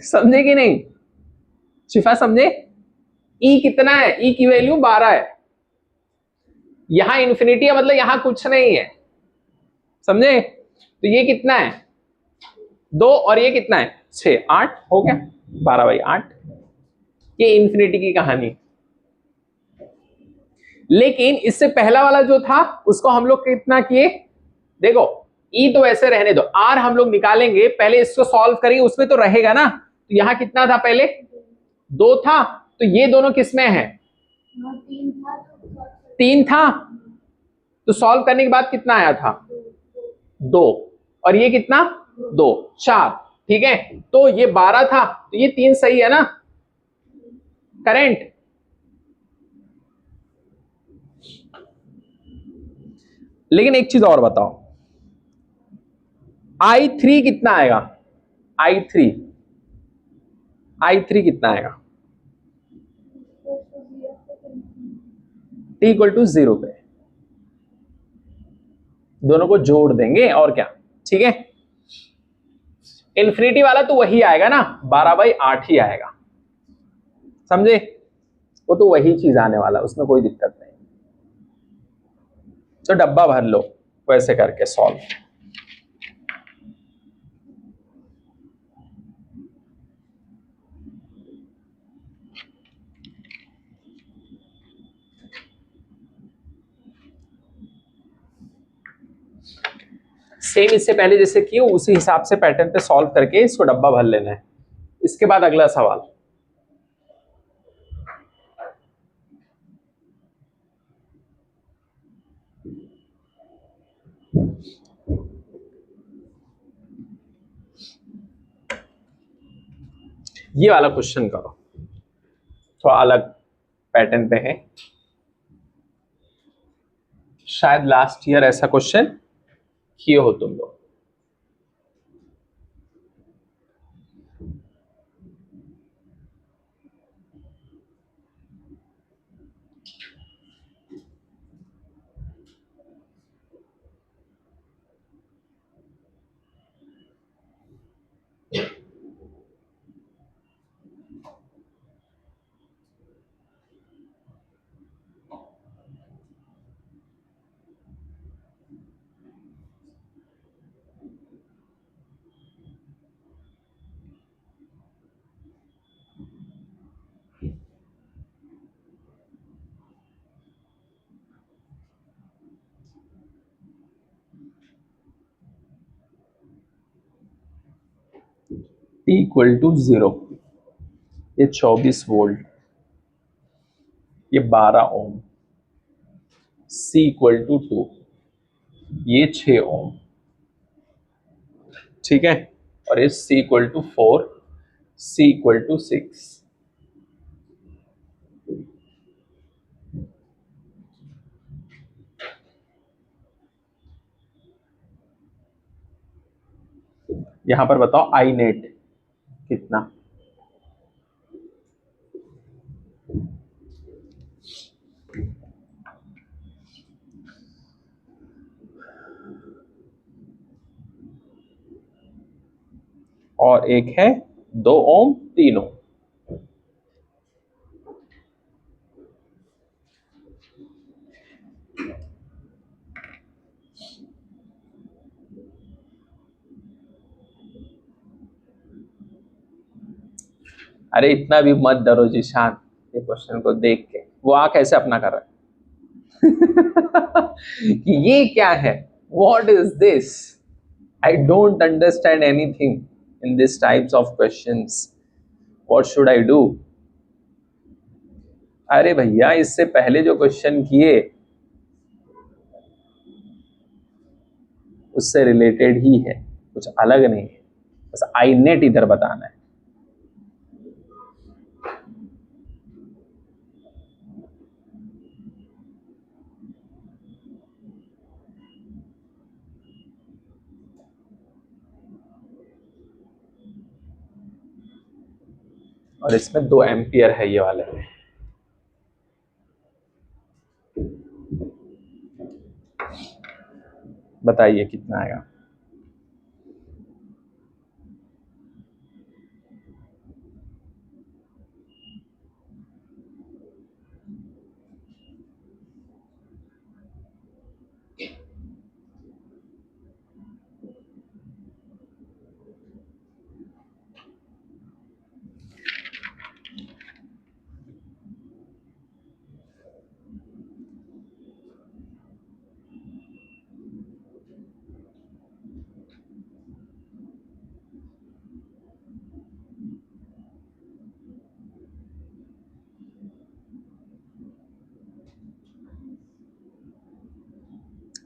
A: समझे कि नहीं शिफा? समझे? ई कितना है? ई की वैल्यू 12 है। यहां इन्फिनिटी है, मतलब यहां कुछ नहीं है। समझे? तो ये कितना है 2 और ये कितना है 6, 8 हो गया 12 बाई 8। ये इन्फिनिटी की कहानी। लेकिन इससे पहला वाला जो था उसको हम लोग कितना किए, देखो ई तो ऐसे रहने दो, आर हम लोग निकालेंगे, पहले इसको सॉल्व करेंगे, उसमें तो रहेगा ना। तो यहां कितना था पहले 2 था, तो ये दोनों किसमें है 3 था, तो सॉल्व करने के बाद कितना आया था 2, और ये कितना 2 4। ठीक है, तो ये 12 था, तो ये 3 सही है ना करेंट। लेकिन एक चीज और बताओ, I3 कितना आएगा? I3 कितना आएगा t इक्वल टू 0 पे? दोनों को जोड़ देंगे और क्या। ठीक है, इन्फिनिटी वाला तो वही आएगा ना 12 बाई 8 ही आएगा। समझे? वो तो वही चीज आने वाला, उसमें कोई दिक्कत नहीं। तो डब्बा भर लो वैसे करके सॉल्व। सेम इससे पहले जैसे किए उसी हिसाब से पैटर्न पे सॉल्व करके इसको डब्बा भर लेना है। इसके बाद अगला सवाल, ये वाला क्वेश्चन करो, थोड़ा अलग पैटर्न पे है। शायद लास्ट ईयर ऐसा क्वेश्चन किए हो तुम लोग। टी इक्वल टू 0, ये 24 वोल्ट, ये 12 ओम, सी इक्वल टू 2, ये 6 ओम, ठीक है, और ये C equal to 4, C equal to 6। यहां पर बताओ आई नेट कितना। और एक है 2 ओम, 3 ओम। अरे इतना भी मत डरो जीशान, ये क्वेश्चन को देख के वो आंख ऐसे अपना कर रहा है कि ये क्या है, what is this, I don't understand anything in this types of questions, what should I do. अरे भैया इससे पहले जो क्वेश्चन किए उससे रिलेटेड ही है, कुछ अलग नहीं है, बस आई नेट इधर बताना है। और इसमें 2 एम्पियर है ये वाले में। बताइए कितना आएगा।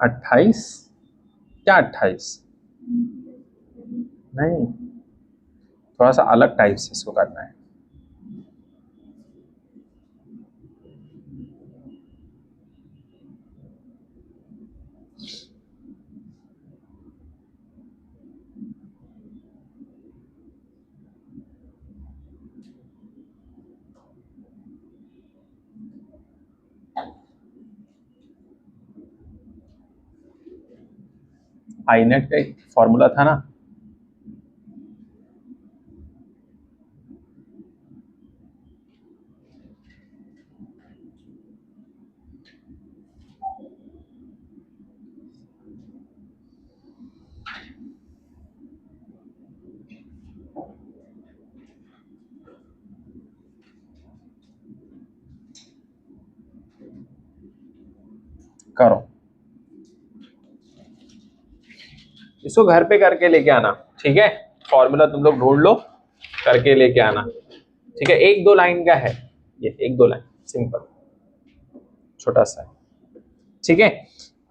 A: अट्ठाईस, क्या 28? नहीं, थोड़ा सा अलग टाइप से इसको करना है। आई नेट का एक फॉर्मूला था ना, करो इसको घर पे करके लेके आना, ठीक है, फॉर्मूला तुम लोग ढूंढ लो, करके लेके आना, ठीक है। 1-2 लाइन का है ये, 1-2 लाइन सिंपल, छोटा सा है, ठीक है।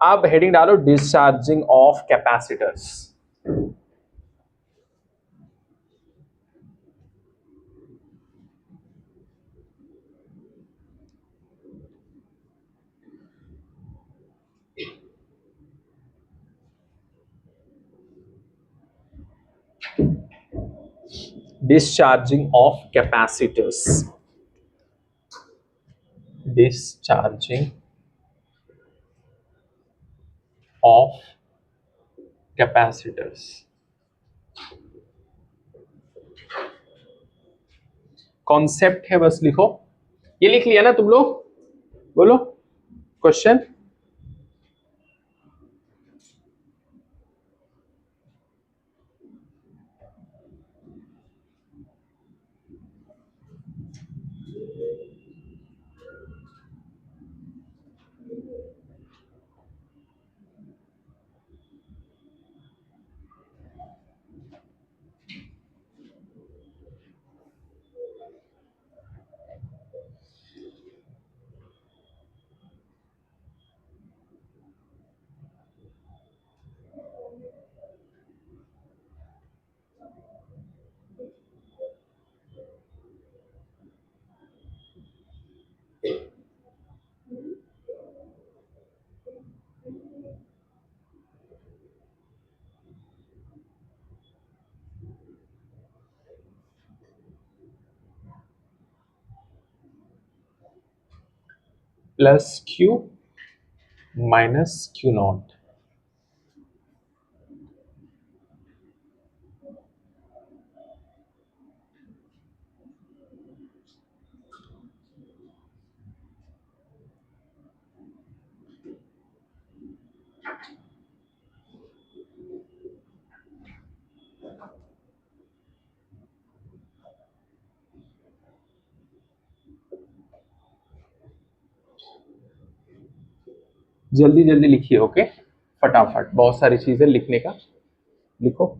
A: अब हेडिंग डालो discharging of capacitors. Discharging of capacitors, discharging of capacitors। Concept है, बस लिखो, ये लिख लिया ना तुम लोग, बोलो question. Plus Q minus Q not. जल्दी जल्दी लिखिए, ओके, फटाफट, बहुत सारी चीजें लिखने का, लिखो।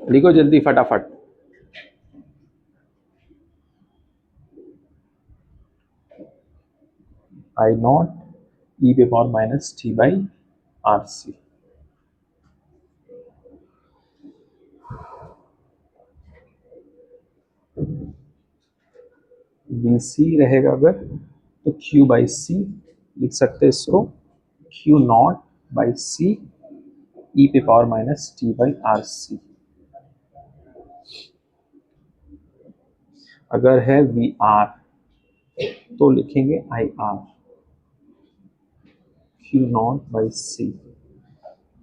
A: लिखो जल्दी फटाफट। आई नॉट ई पे power minus T by R C. B C रहेगा अगर, तो क्यू बाई सी लिख सकते हैं इसको, Q not by C E पे power minus T by R C. अगर है वी आर तो लिखेंगे I R, Q not by C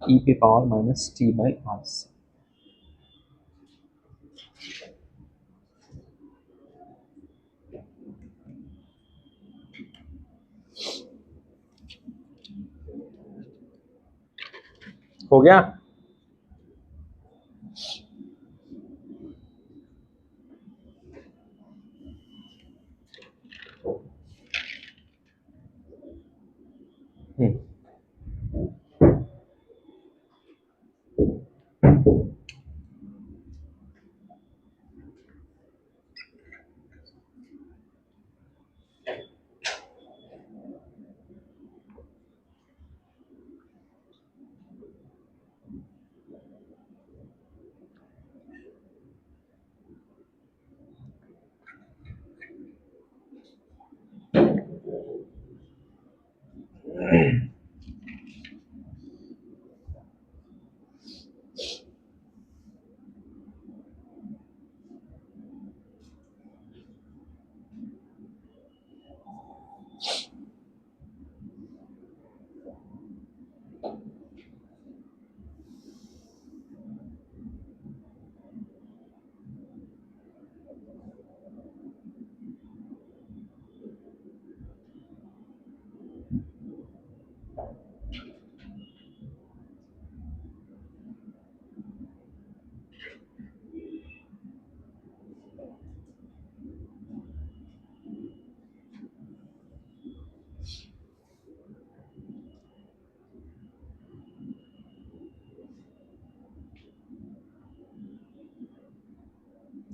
A: E पे power minus T by R C. हो गया?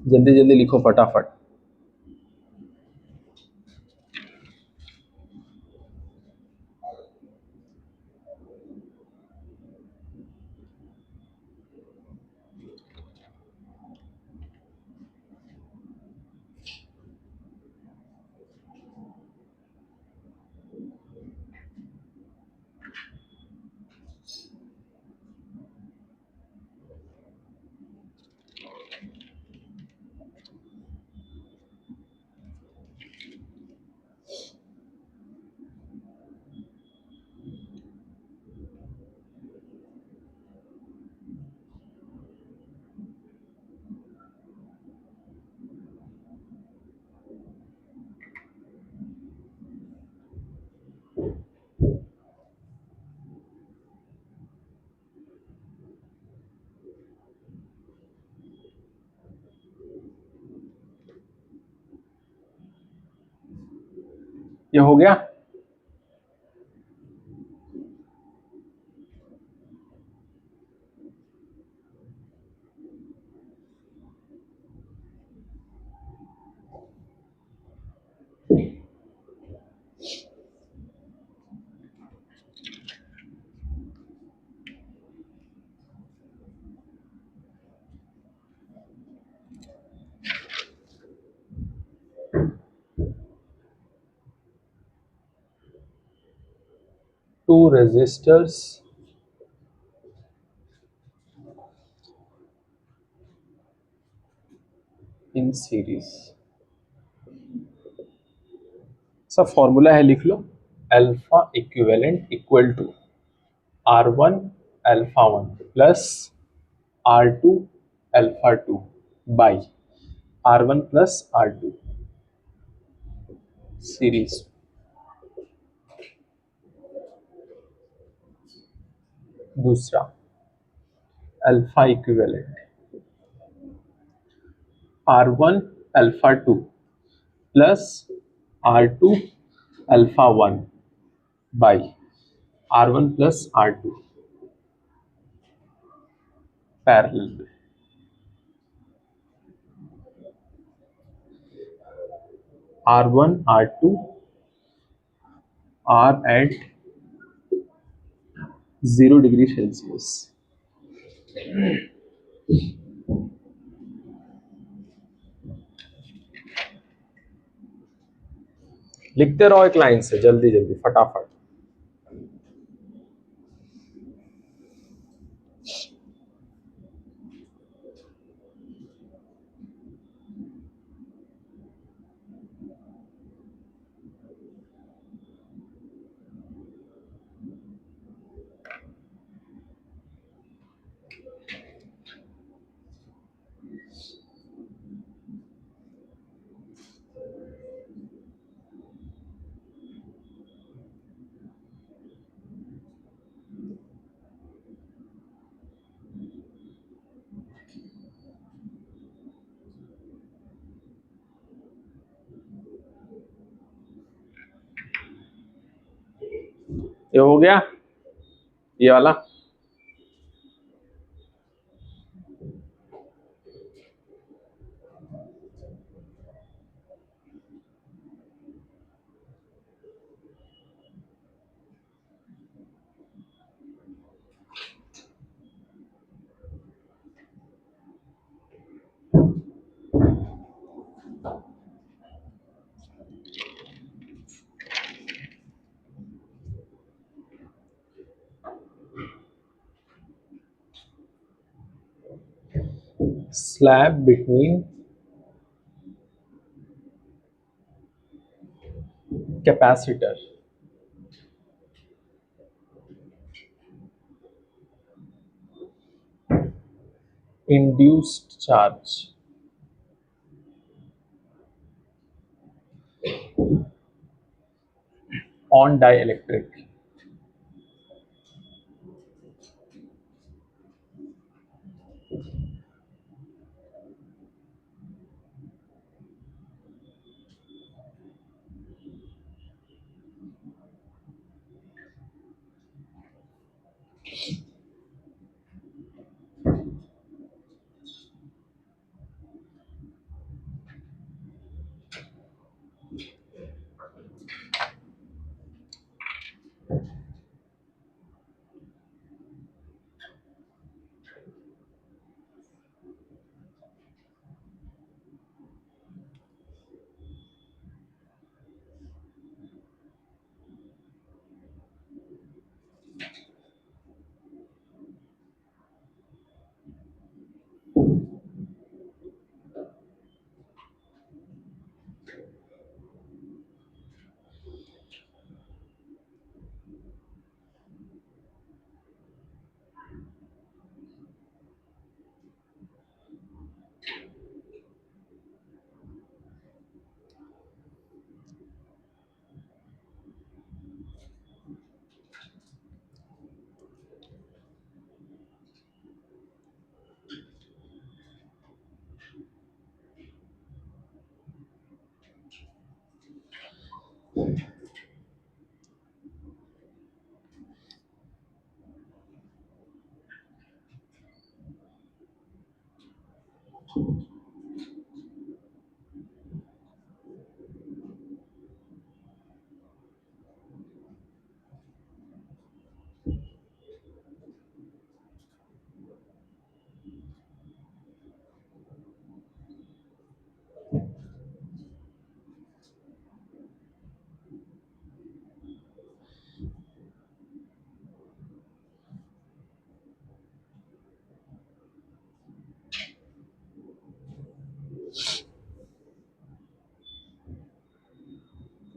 A: जल्दी जल्दी लिखो फटाफट। ये हो गया। Two resistors in series। सब फॉर्मूला है, लिख लो। Alpha equivalent equal to R1 alpha 1 plus R2 alpha 2 by R1 plus R2 series. दूसरा alpha equivalent R1 alpha 2 plus R2 alpha 1 by R1 plus R2 parallel में। R1 R2 are at 0 degree Celsius. लिखते रहो एक line से, जल्दी जल्दी फटाफट। ये हो गया, ये वाला। Slab between capacitor induced charge on dielectric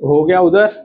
A: हो गया उधर?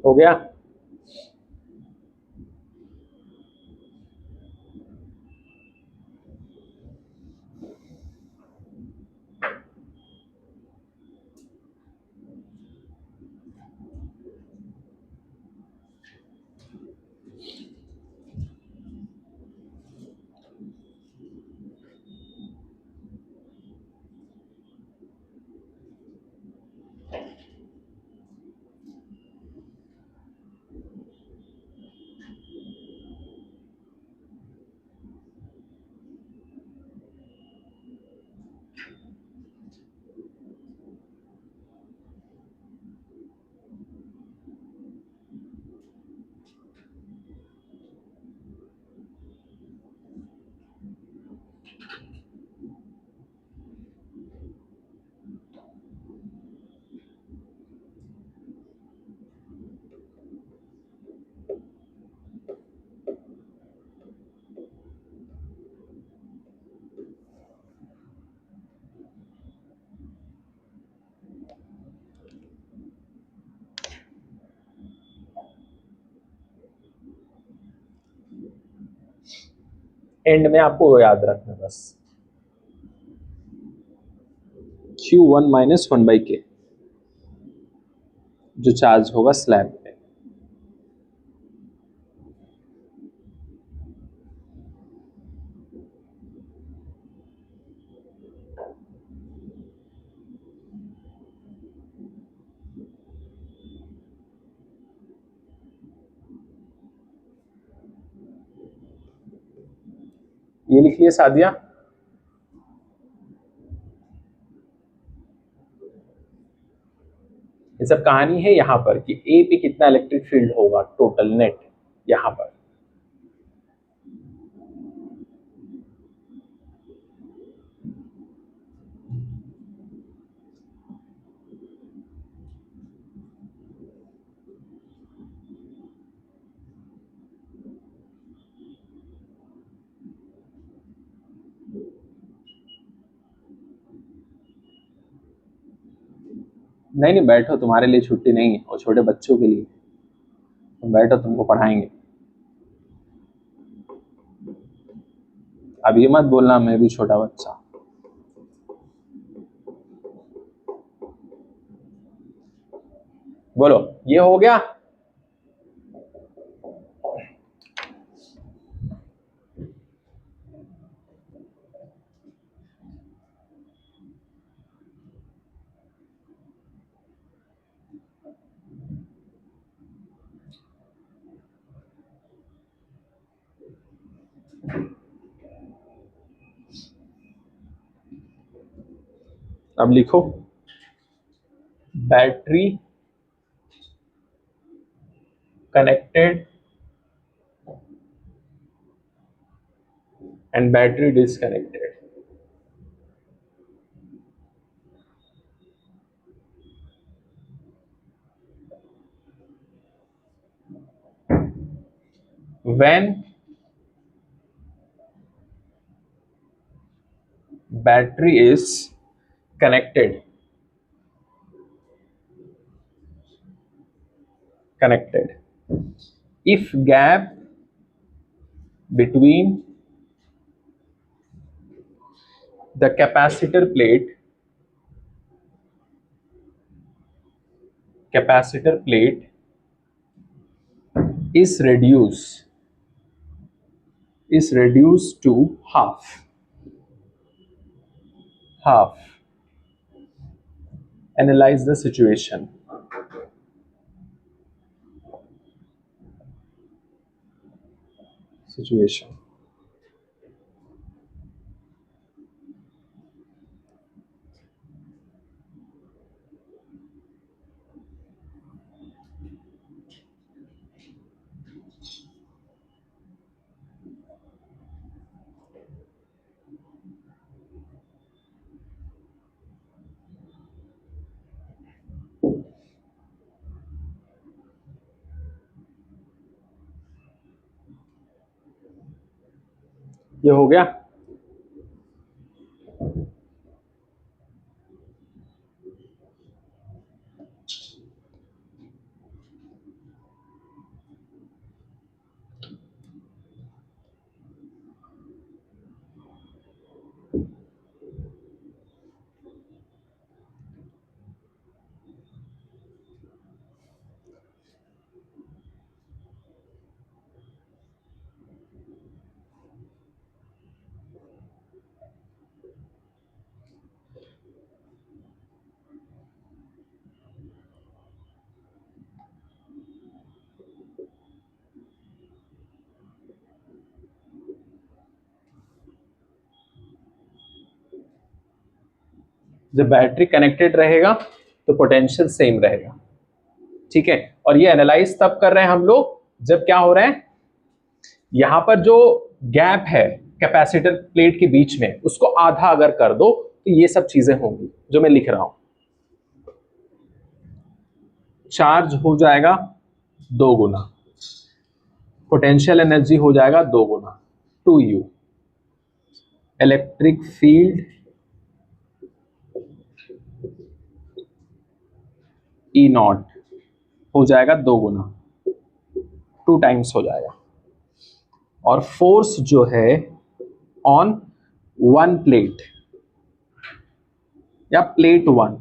A: हो गया? एंड में आपको वो याद रखना बस, Q1 माइनस 1/k जो चार्ज होगा स्लैब पे। ये लिख लिए सादिया? ये सब कहानी है यहाँ पर कि ए पे कितना इलेक्ट्रिक फील्ड होगा टोटल नेट यहाँ पर। नहीं नहीं बैठो, तुम्हारे लिए छुट्टी नहीं है और छोटे बच्चों के लिए। तुम बैठो, तुमको पढ़ाएंगे। अब ये मत बोलना मैं भी छोटा बच्चा। बोलो ये हो गया। अब लिखो battery connected and battery disconnected. When battery is connected, if gap between the capacitor plate is reduced to half. Analyze the situation. ये हो गया। जब बैटरी कनेक्टेड रहेगा तो पोटेंशियल सेम रहेगा, ठीक है। और ये एनालाइज तब कर रहे हैं हम लोग जब क्या हो रहा है, यहां पर जो गैप है कैपेसिटर प्लेट के बीच में उसको आधा अगर कर दो तो ये सब चीजें होंगी जो मैं लिख रहा हूं। चार्ज हो जाएगा 2 गुना, पोटेंशियल एनर्जी हो जाएगा 2 गुना 2U, इलेक्ट्रिक फील्ड E0 हो जाएगा 2 गुना 2 टाइम्स हो जाएगा। और फोर्स जो है ऑन 1 प्लेट या प्लेट 1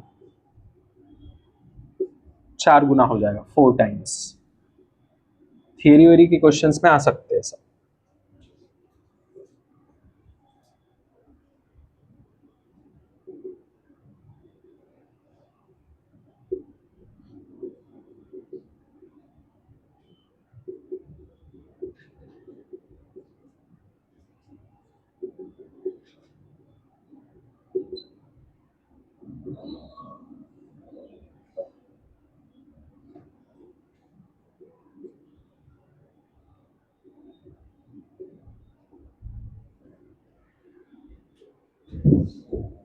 A: 4 गुना हो जाएगा 4 टाइम्स। थियरी वेरी के क्वेश्चंस में आ सकते हैं सब।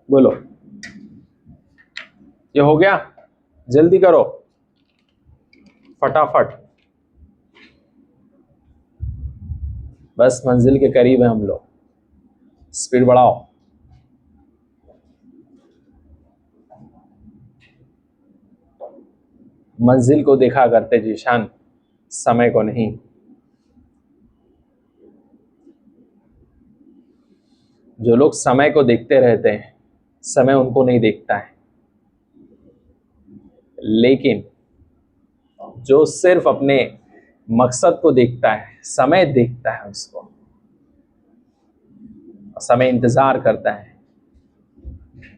A: बोलो, ये हो गया? जल्दी करो फटाफट, बस मंजिल के करीब है हम लोग, स्पीड बढ़ाओ। मंजिल को देखा करते जीशान, समय को नहीं। जो लोग समय को देखते रहते हैं, समय उनको नहीं देखता है। लेकिन जो सिर्फ अपने मकसद को देखता है, समय देखता है उसको, समय इंतजार करता है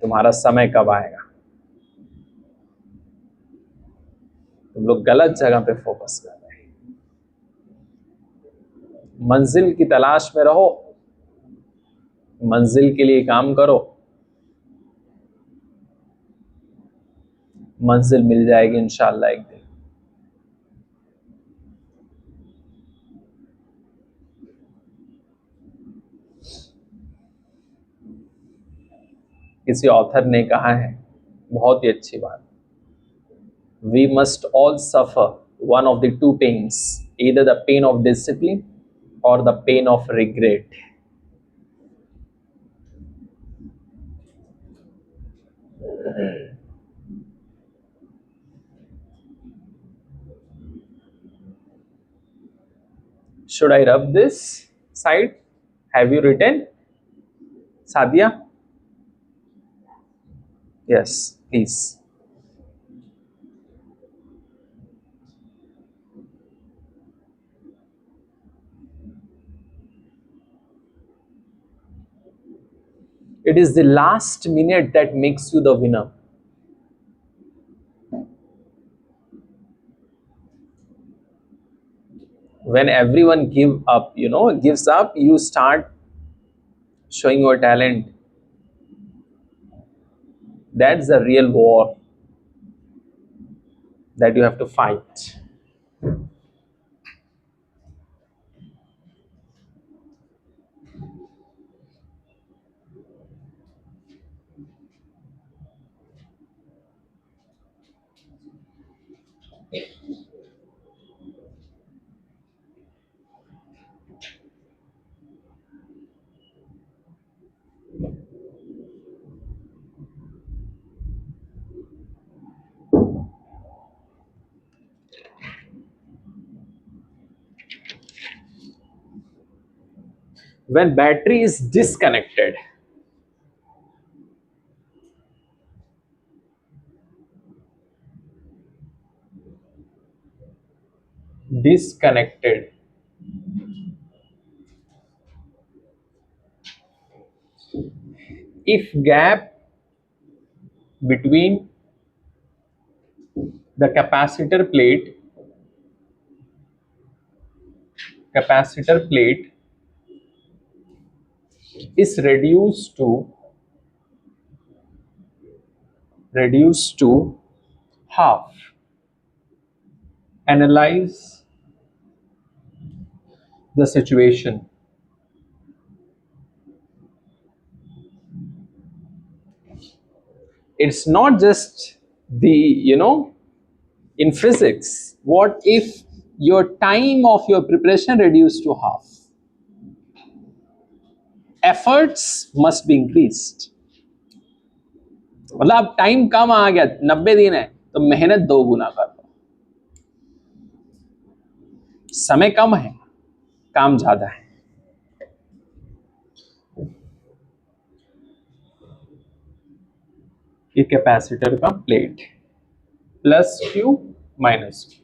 A: तुम्हारा समय कब आएगा। तुम लोग गलत जगह पे फोकस कर रहे हैं। मंजिल की तलाश में रहो, मंजिल के लिए काम करो, मंजिल मिल जाएगी इंशाअल्लाह एक दिन। किसी ऑथर ने कहा है, बहुत ही अच्छी बात, we must all suffer one of the two pains, either the pain of discipline और the pain of regret. Should I rub this side? Have you written? Sadia? Yes, please. It is the last minute that makes you the winner. When everyone gives up, you start showing your talent. That's the real war that you have to fight. When battery is disconnected, if gap between the capacitor plate is reduced to half, analyze the situation. It's not just in physics, what if your time of your preparation reduced to half? Efforts must be increased. मतलब अब time कम आ गया, 90 दिन है तो मेहनत 2 गुना कर लो। समय कम है, काम ज्यादा है। ये कैपेसिटर का plate, plus Q minus Q,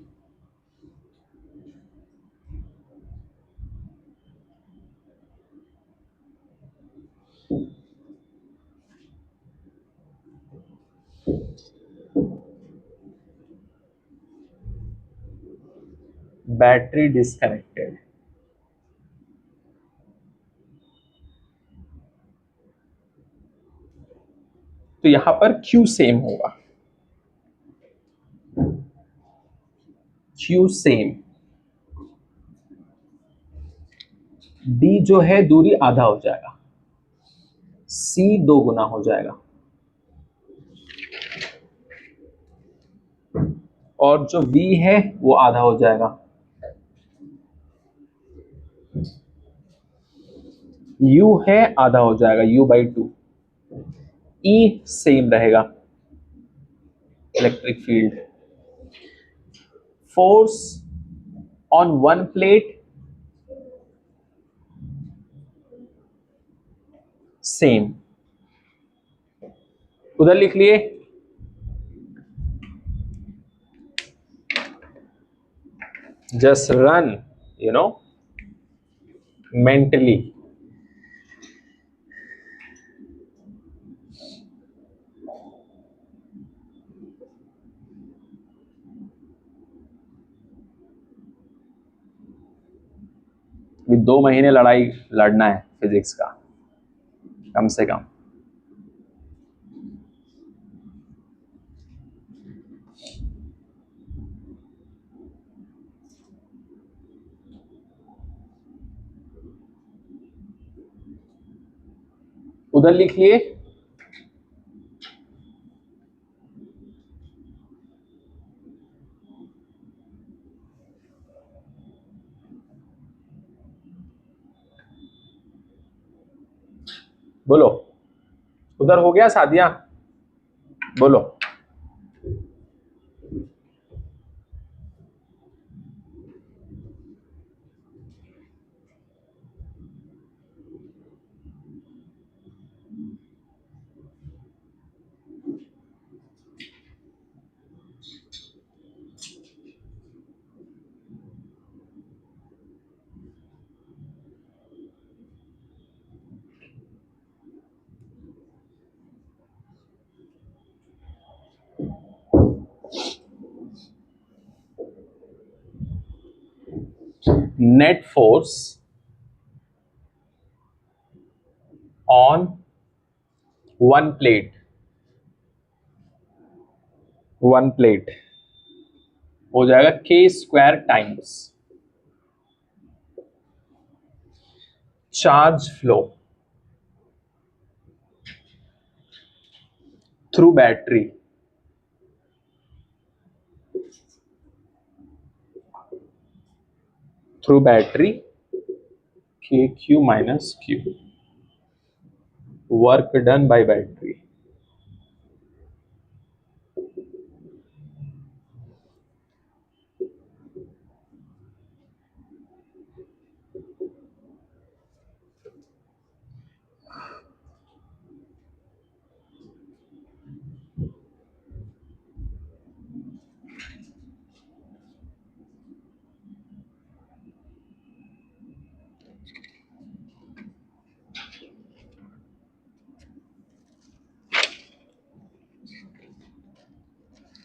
A: battery disconnected, तो यहां पर Q सेम होगा, Q सेम, D जो है दूरी आधा हो जाएगा, C 2 गुना हो जाएगा और जो V है वो आधा हो जाएगा। U है आधा हो जाएगा, U/2। E सेम रहेगा, electric field. Force on one plate same, उधर लिख लिए। Just run mentally. भी 2 महीने लड़ाई लड़ना है फिजिक्स का कम से कम। उधर लिख लिए। बोलो, उधर हो गया सादिया? बोलो। Net force on one plate हो जाएगा K² times charge flow through battery KQ minus Q, work done by battery.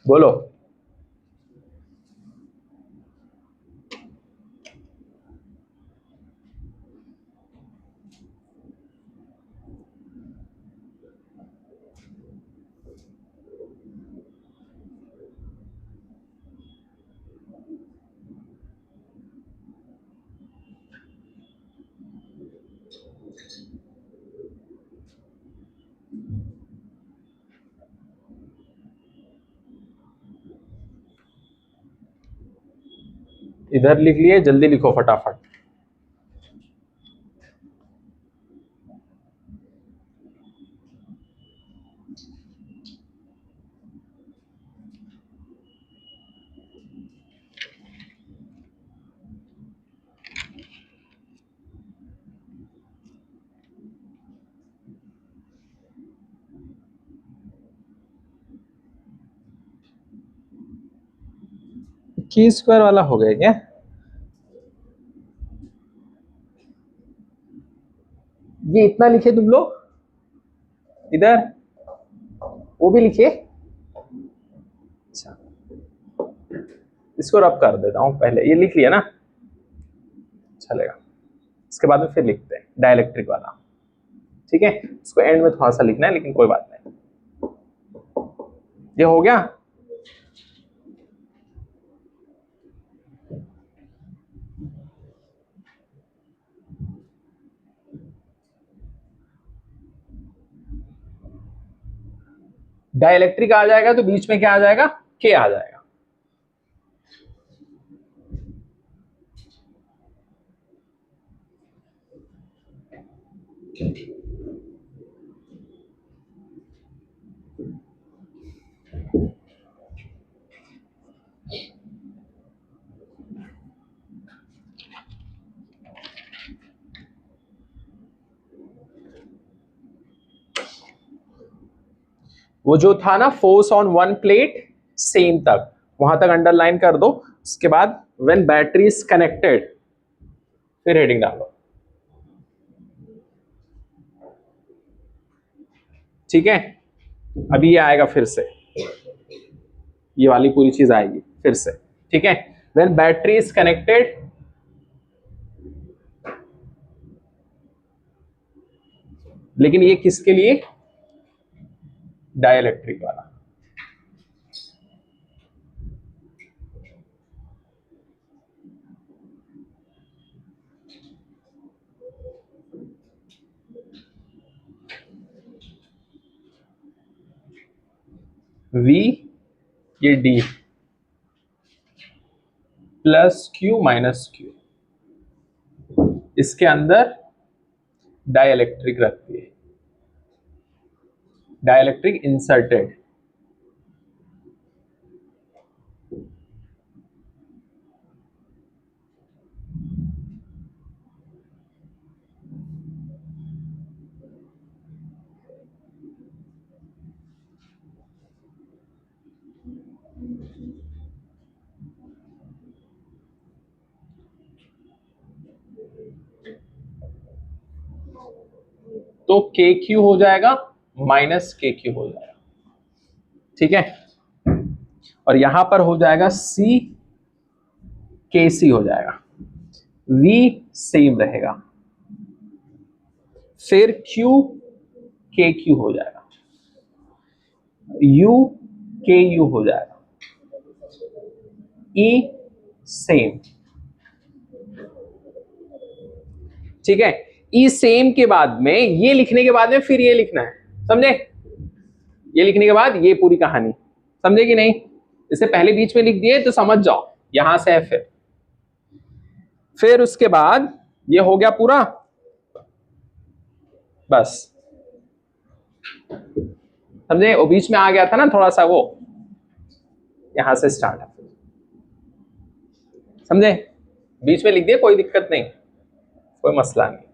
A: बोलो। इधर लिख लिए, जल्दी लिखो फटाफट। K² वाला हो गया क्या? ये इतना लिखे तुम लोग, इधर वो भी लिखे। अच्छा, इसको रब कर देता हूं, पहले ये लिख लिया ना, चलेगा। इसके बाद में फिर लिखते हैं डाइलेक्ट्रिक वाला, ठीक है। इसको एंड में थोड़ा सा लिखना है, लेकिन कोई बात नहीं। ये हो गया। डाइलेक्ट्रिक आ जाएगा तो बीच में क्या आ जाएगा, के आ जाएगा। वो जो था ना force on one plate same तक, वहां तक अंडरलाइन कर दो। उसके बाद व्हेन बैटरी इज कनेक्टेड, फिर हेडिंग डालो। ठीक है, अभी ये आएगा फिर से, ये वाली पूरी चीज आएगी फिर से। ठीक है, व्हेन बैटरी इज कनेक्टेड, लेकिन ये किसके लिए, डाइलेक्ट्रिक वाला। V ये D plus Q minus Q, इसके अंदर डाइलेक्ट्रिक रखती है, डाइलेक्ट्रिक इंसर्टेड। तो के क्यू हो जाएगा माइनस के क्यू हो जाएगा। ठीक है, और यहां पर हो जाएगा सी के सी हो जाएगा, V सेम रहेगा, फिर Q के क्यू हो जाएगा, U के यू हो जाएगा, E सेम। ठीक है, ई सेम के बाद में, ये लिखने के बाद में फिर ये लिखना है, समझे? ये लिखने के बाद ये पूरी कहानी, समझे कि नहीं? इसे पहले बीच में लिख दिए तो समझ जाओ, यहां से है फिर उसके बाद ये हो गया पूरा, बस समझे? वो बीच में आ गया था ना थोड़ा सा, वो यहां से स्टार्ट है, समझे? बीच में लिख दिए, कोई दिक्कत नहीं, कोई मसला नहीं।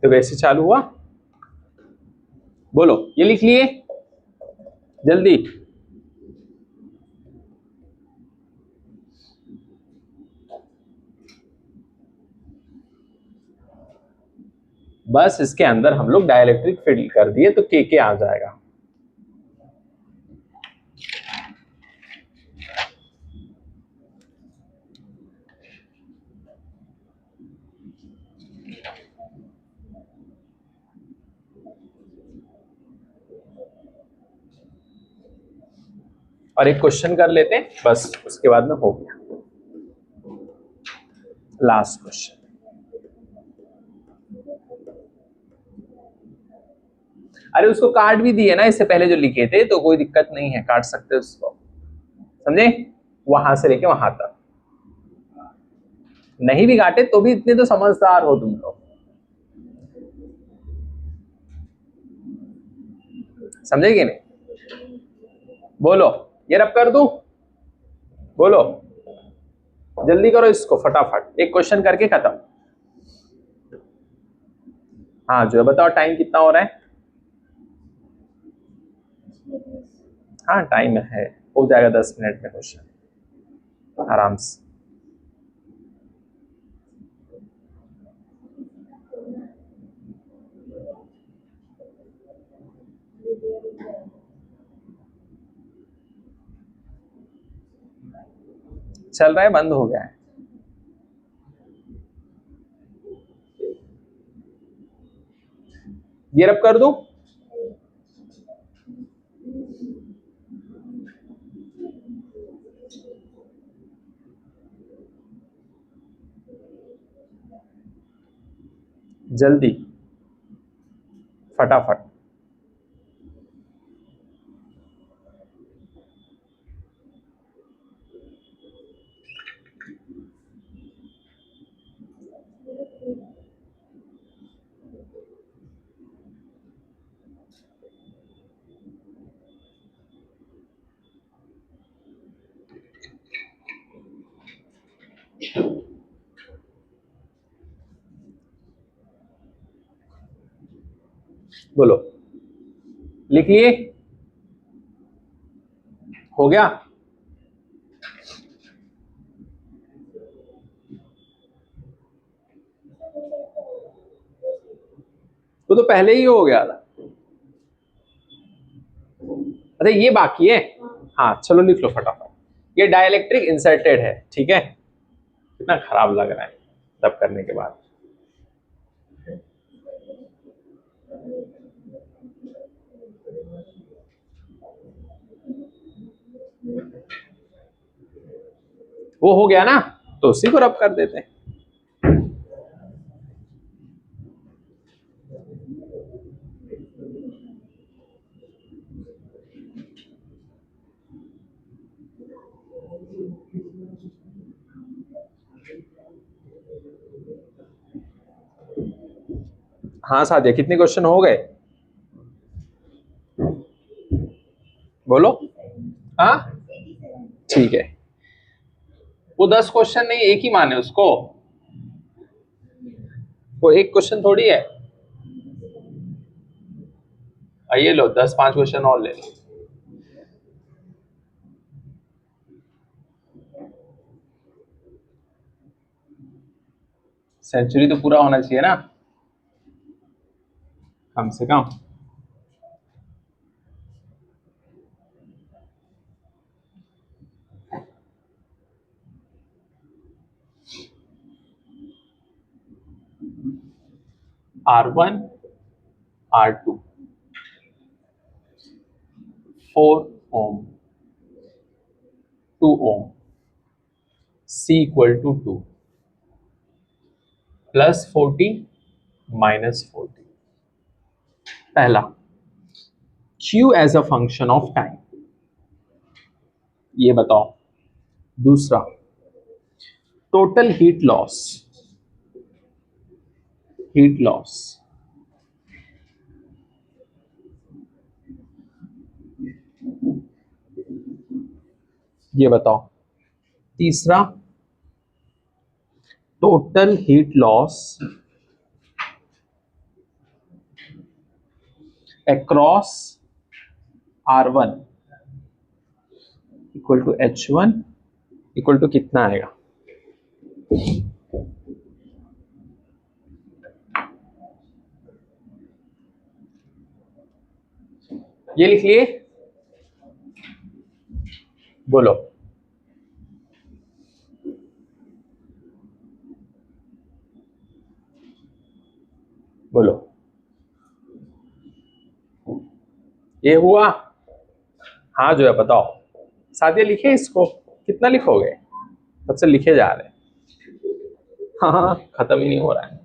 A: तो वैसे चालू हुआ, बोलो ये लिख लिए जल्दी। बस इसके अंदर हम लोग डाइलेक्ट्रिक फिल कर दिए तो के आ जाएगा। और एक क्वेश्चन कर लेते हैं, बस उसके बाद में हो गया लास्ट क्वेश्चन। अरे उसको काट भी दिए ना इससे पहले जो लिखे थे, तो कोई दिक्कत नहीं है, काट सकते उसको, समझे? वहां से लेके वहां तक नहीं भी काटे तो भी इतने तो समझदार हो तुम लोग, समझे कि नहीं? बोलो ये रब कर दूं, बोलो जल्दी करो इसको फटाफट, एक क्वेश्चन करके खत्म। हाँ जो है बताओ, टाइम कितना हो रहा है? हाँ टाइम है, हो जाएगा 10 मिनट में क्वेश्चन आराम से। चल रहा है, बंद हो गया है? ये रब कर दूं? जल्दी, फटाफट। बोलो, लिख लिए? हो गया? वो तो पहले ही हो गया था। अरे ये बाकी है। हाँ चलो लिख लो फटाफट। ये डाइलेक्ट्रिक इंसर्टेड है, ठीक है। कितना खराब लग रहा है तब करने के बाद। वो हो गया ना, तो उसी को रब कर देते हैं। हाँ सादिया, कितने क्वेश्चन हो गए? बोलो। हाँ ठीक है। वो 10 क्वेश्चन नहीं, एक ही माने उसको। वो एक क्वेश्चन थोड़ी है। ये लो 10 5 क्वेश्चन और ले लो। सेंचुरी तो पूरा होना चाहिए ना, कम से कम। R1 R2 4 ohm 2 ohm C equal to 2 plus 40 minus 40। पहला, Q as a function of time, ये बताओ। दूसरा, total heat loss, heat loss. ये बताओ। तीसरा, total heat loss across R1 equal to H1 equal to कितना आएगा? ये लिख लिए? बोलो। बोलो, ये हुआ? हाँ जो है बताओ। सादिया लिखे इसको, कितना लिखोगे? सबसे लिखे जा रहे हैं। हाँ हाँ, खत्म ही नहीं हो रहा है।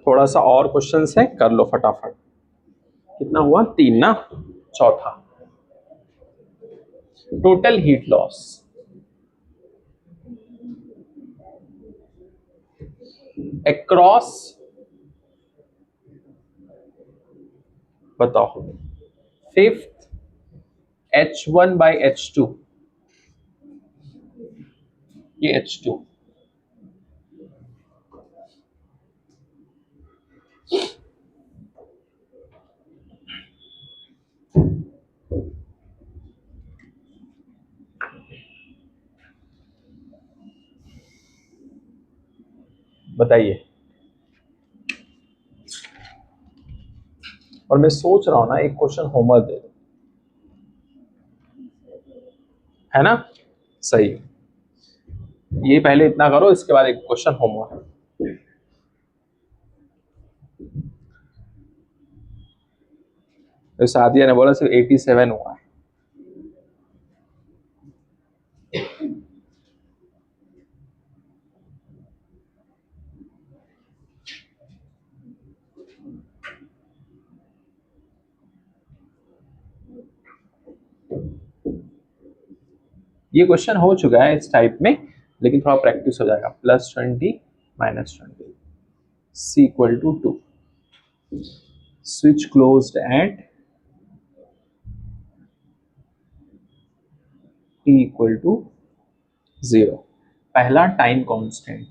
A: थोड़ा सा और क्वेश्चंस है, कर लो फटाफट। कितना हुआ? 3 ना। चौथा, टोटल हीट लॉस अक्रॉस, बताओ, फिफ्थ H1 बाई H2, ये H2, बताइए। और मैं सोच रहा हूं ना एक क्वेश्चन होमवर्क दे दो, है ना? सही। ये पहले इतना करो, इसके बाद एक क्वेश्चन होमवर्क। तो सादिया ने बोला सिर्फ 87 हुआ है। ये क्वेश्चन हो चुका है इस टाइप में, लेकिन थोड़ा प्रैक्टिस हो जाएगा। +20 -20 C = 2, switch closed at T = 0। पहला टाइम कांस्टेंट,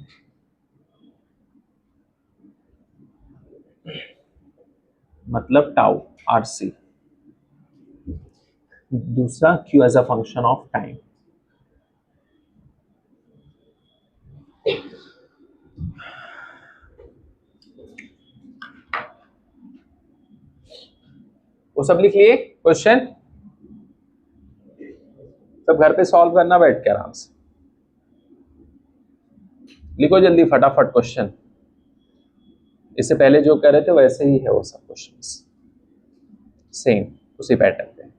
A: मतलब टाउ RC। दूसरा Q as a function of time. वो सब लिख लिए क्वेश्चन, सब घर पे सॉल्व करना बैठ के आराम से। लिखो जल्दी फटाफट क्वेश्चन। इससे पहले जो कर रहे थे वैसे ही है वो सब क्वेश्चंस, सेम उसी पैटर्न पे।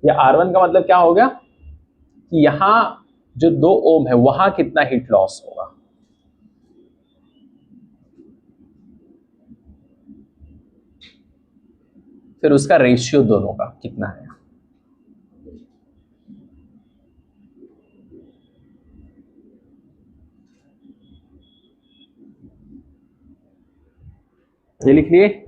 A: ये R1 का मतलब क्या हो गया कि यहां जो 2 ओम है वहां कितना हीट लॉस होगा। फिर उसका रेशियो दोनों का कितना है। ये लिख लिए।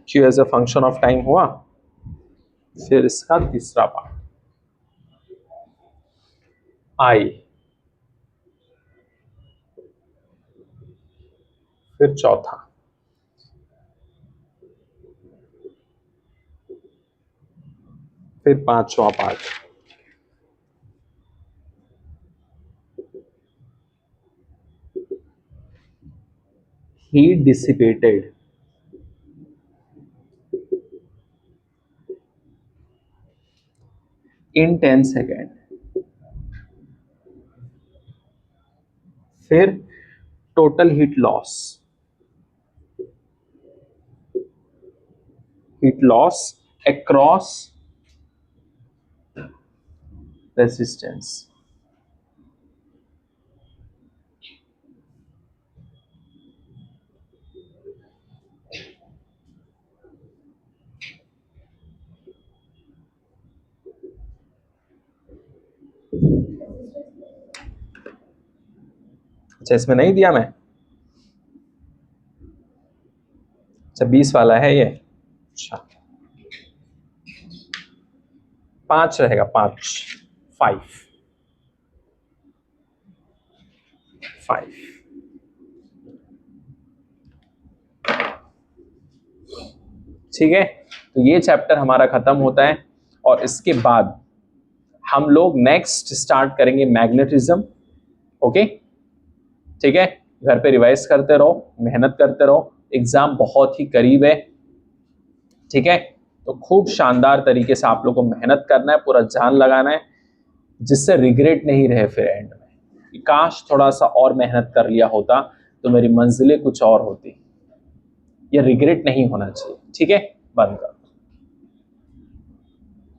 A: Q as a function of time हुआ। फिर इसका तीसरा पार्ट I, फिर चौथा, फिर पांचवा part heat dissipated in 10 second. फिर total heat loss across resistance. अच्छा इसमें नहीं दिया मैं, अच्छा 20 वाला है ये। अच्छा 5 रहेगा, 5 ठीक है। तो ये चैप्टर हमारा खत्म होता है और इसके बाद हम लोग नेक्स्ट स्टार्ट करेंगे मैग्नेटिज्म। ओके ठीक है, घर पे रिवाइज करते रहो, मेहनत करते रहो, एग्जाम बहुत ही करीब है। ठीक है, तो खूब शानदार तरीके से आप लोग को मेहनत करना है, पूरा जान लगाना है, जिससे रिग्रेट नहीं रहे फिर एंड में कि काश थोड़ा सा और मेहनत कर लिया होता तो मेरी मंजिलें कुछ और होती। ये रिग्रेट नहीं होना चाहिए। ठीक है, बंद कर।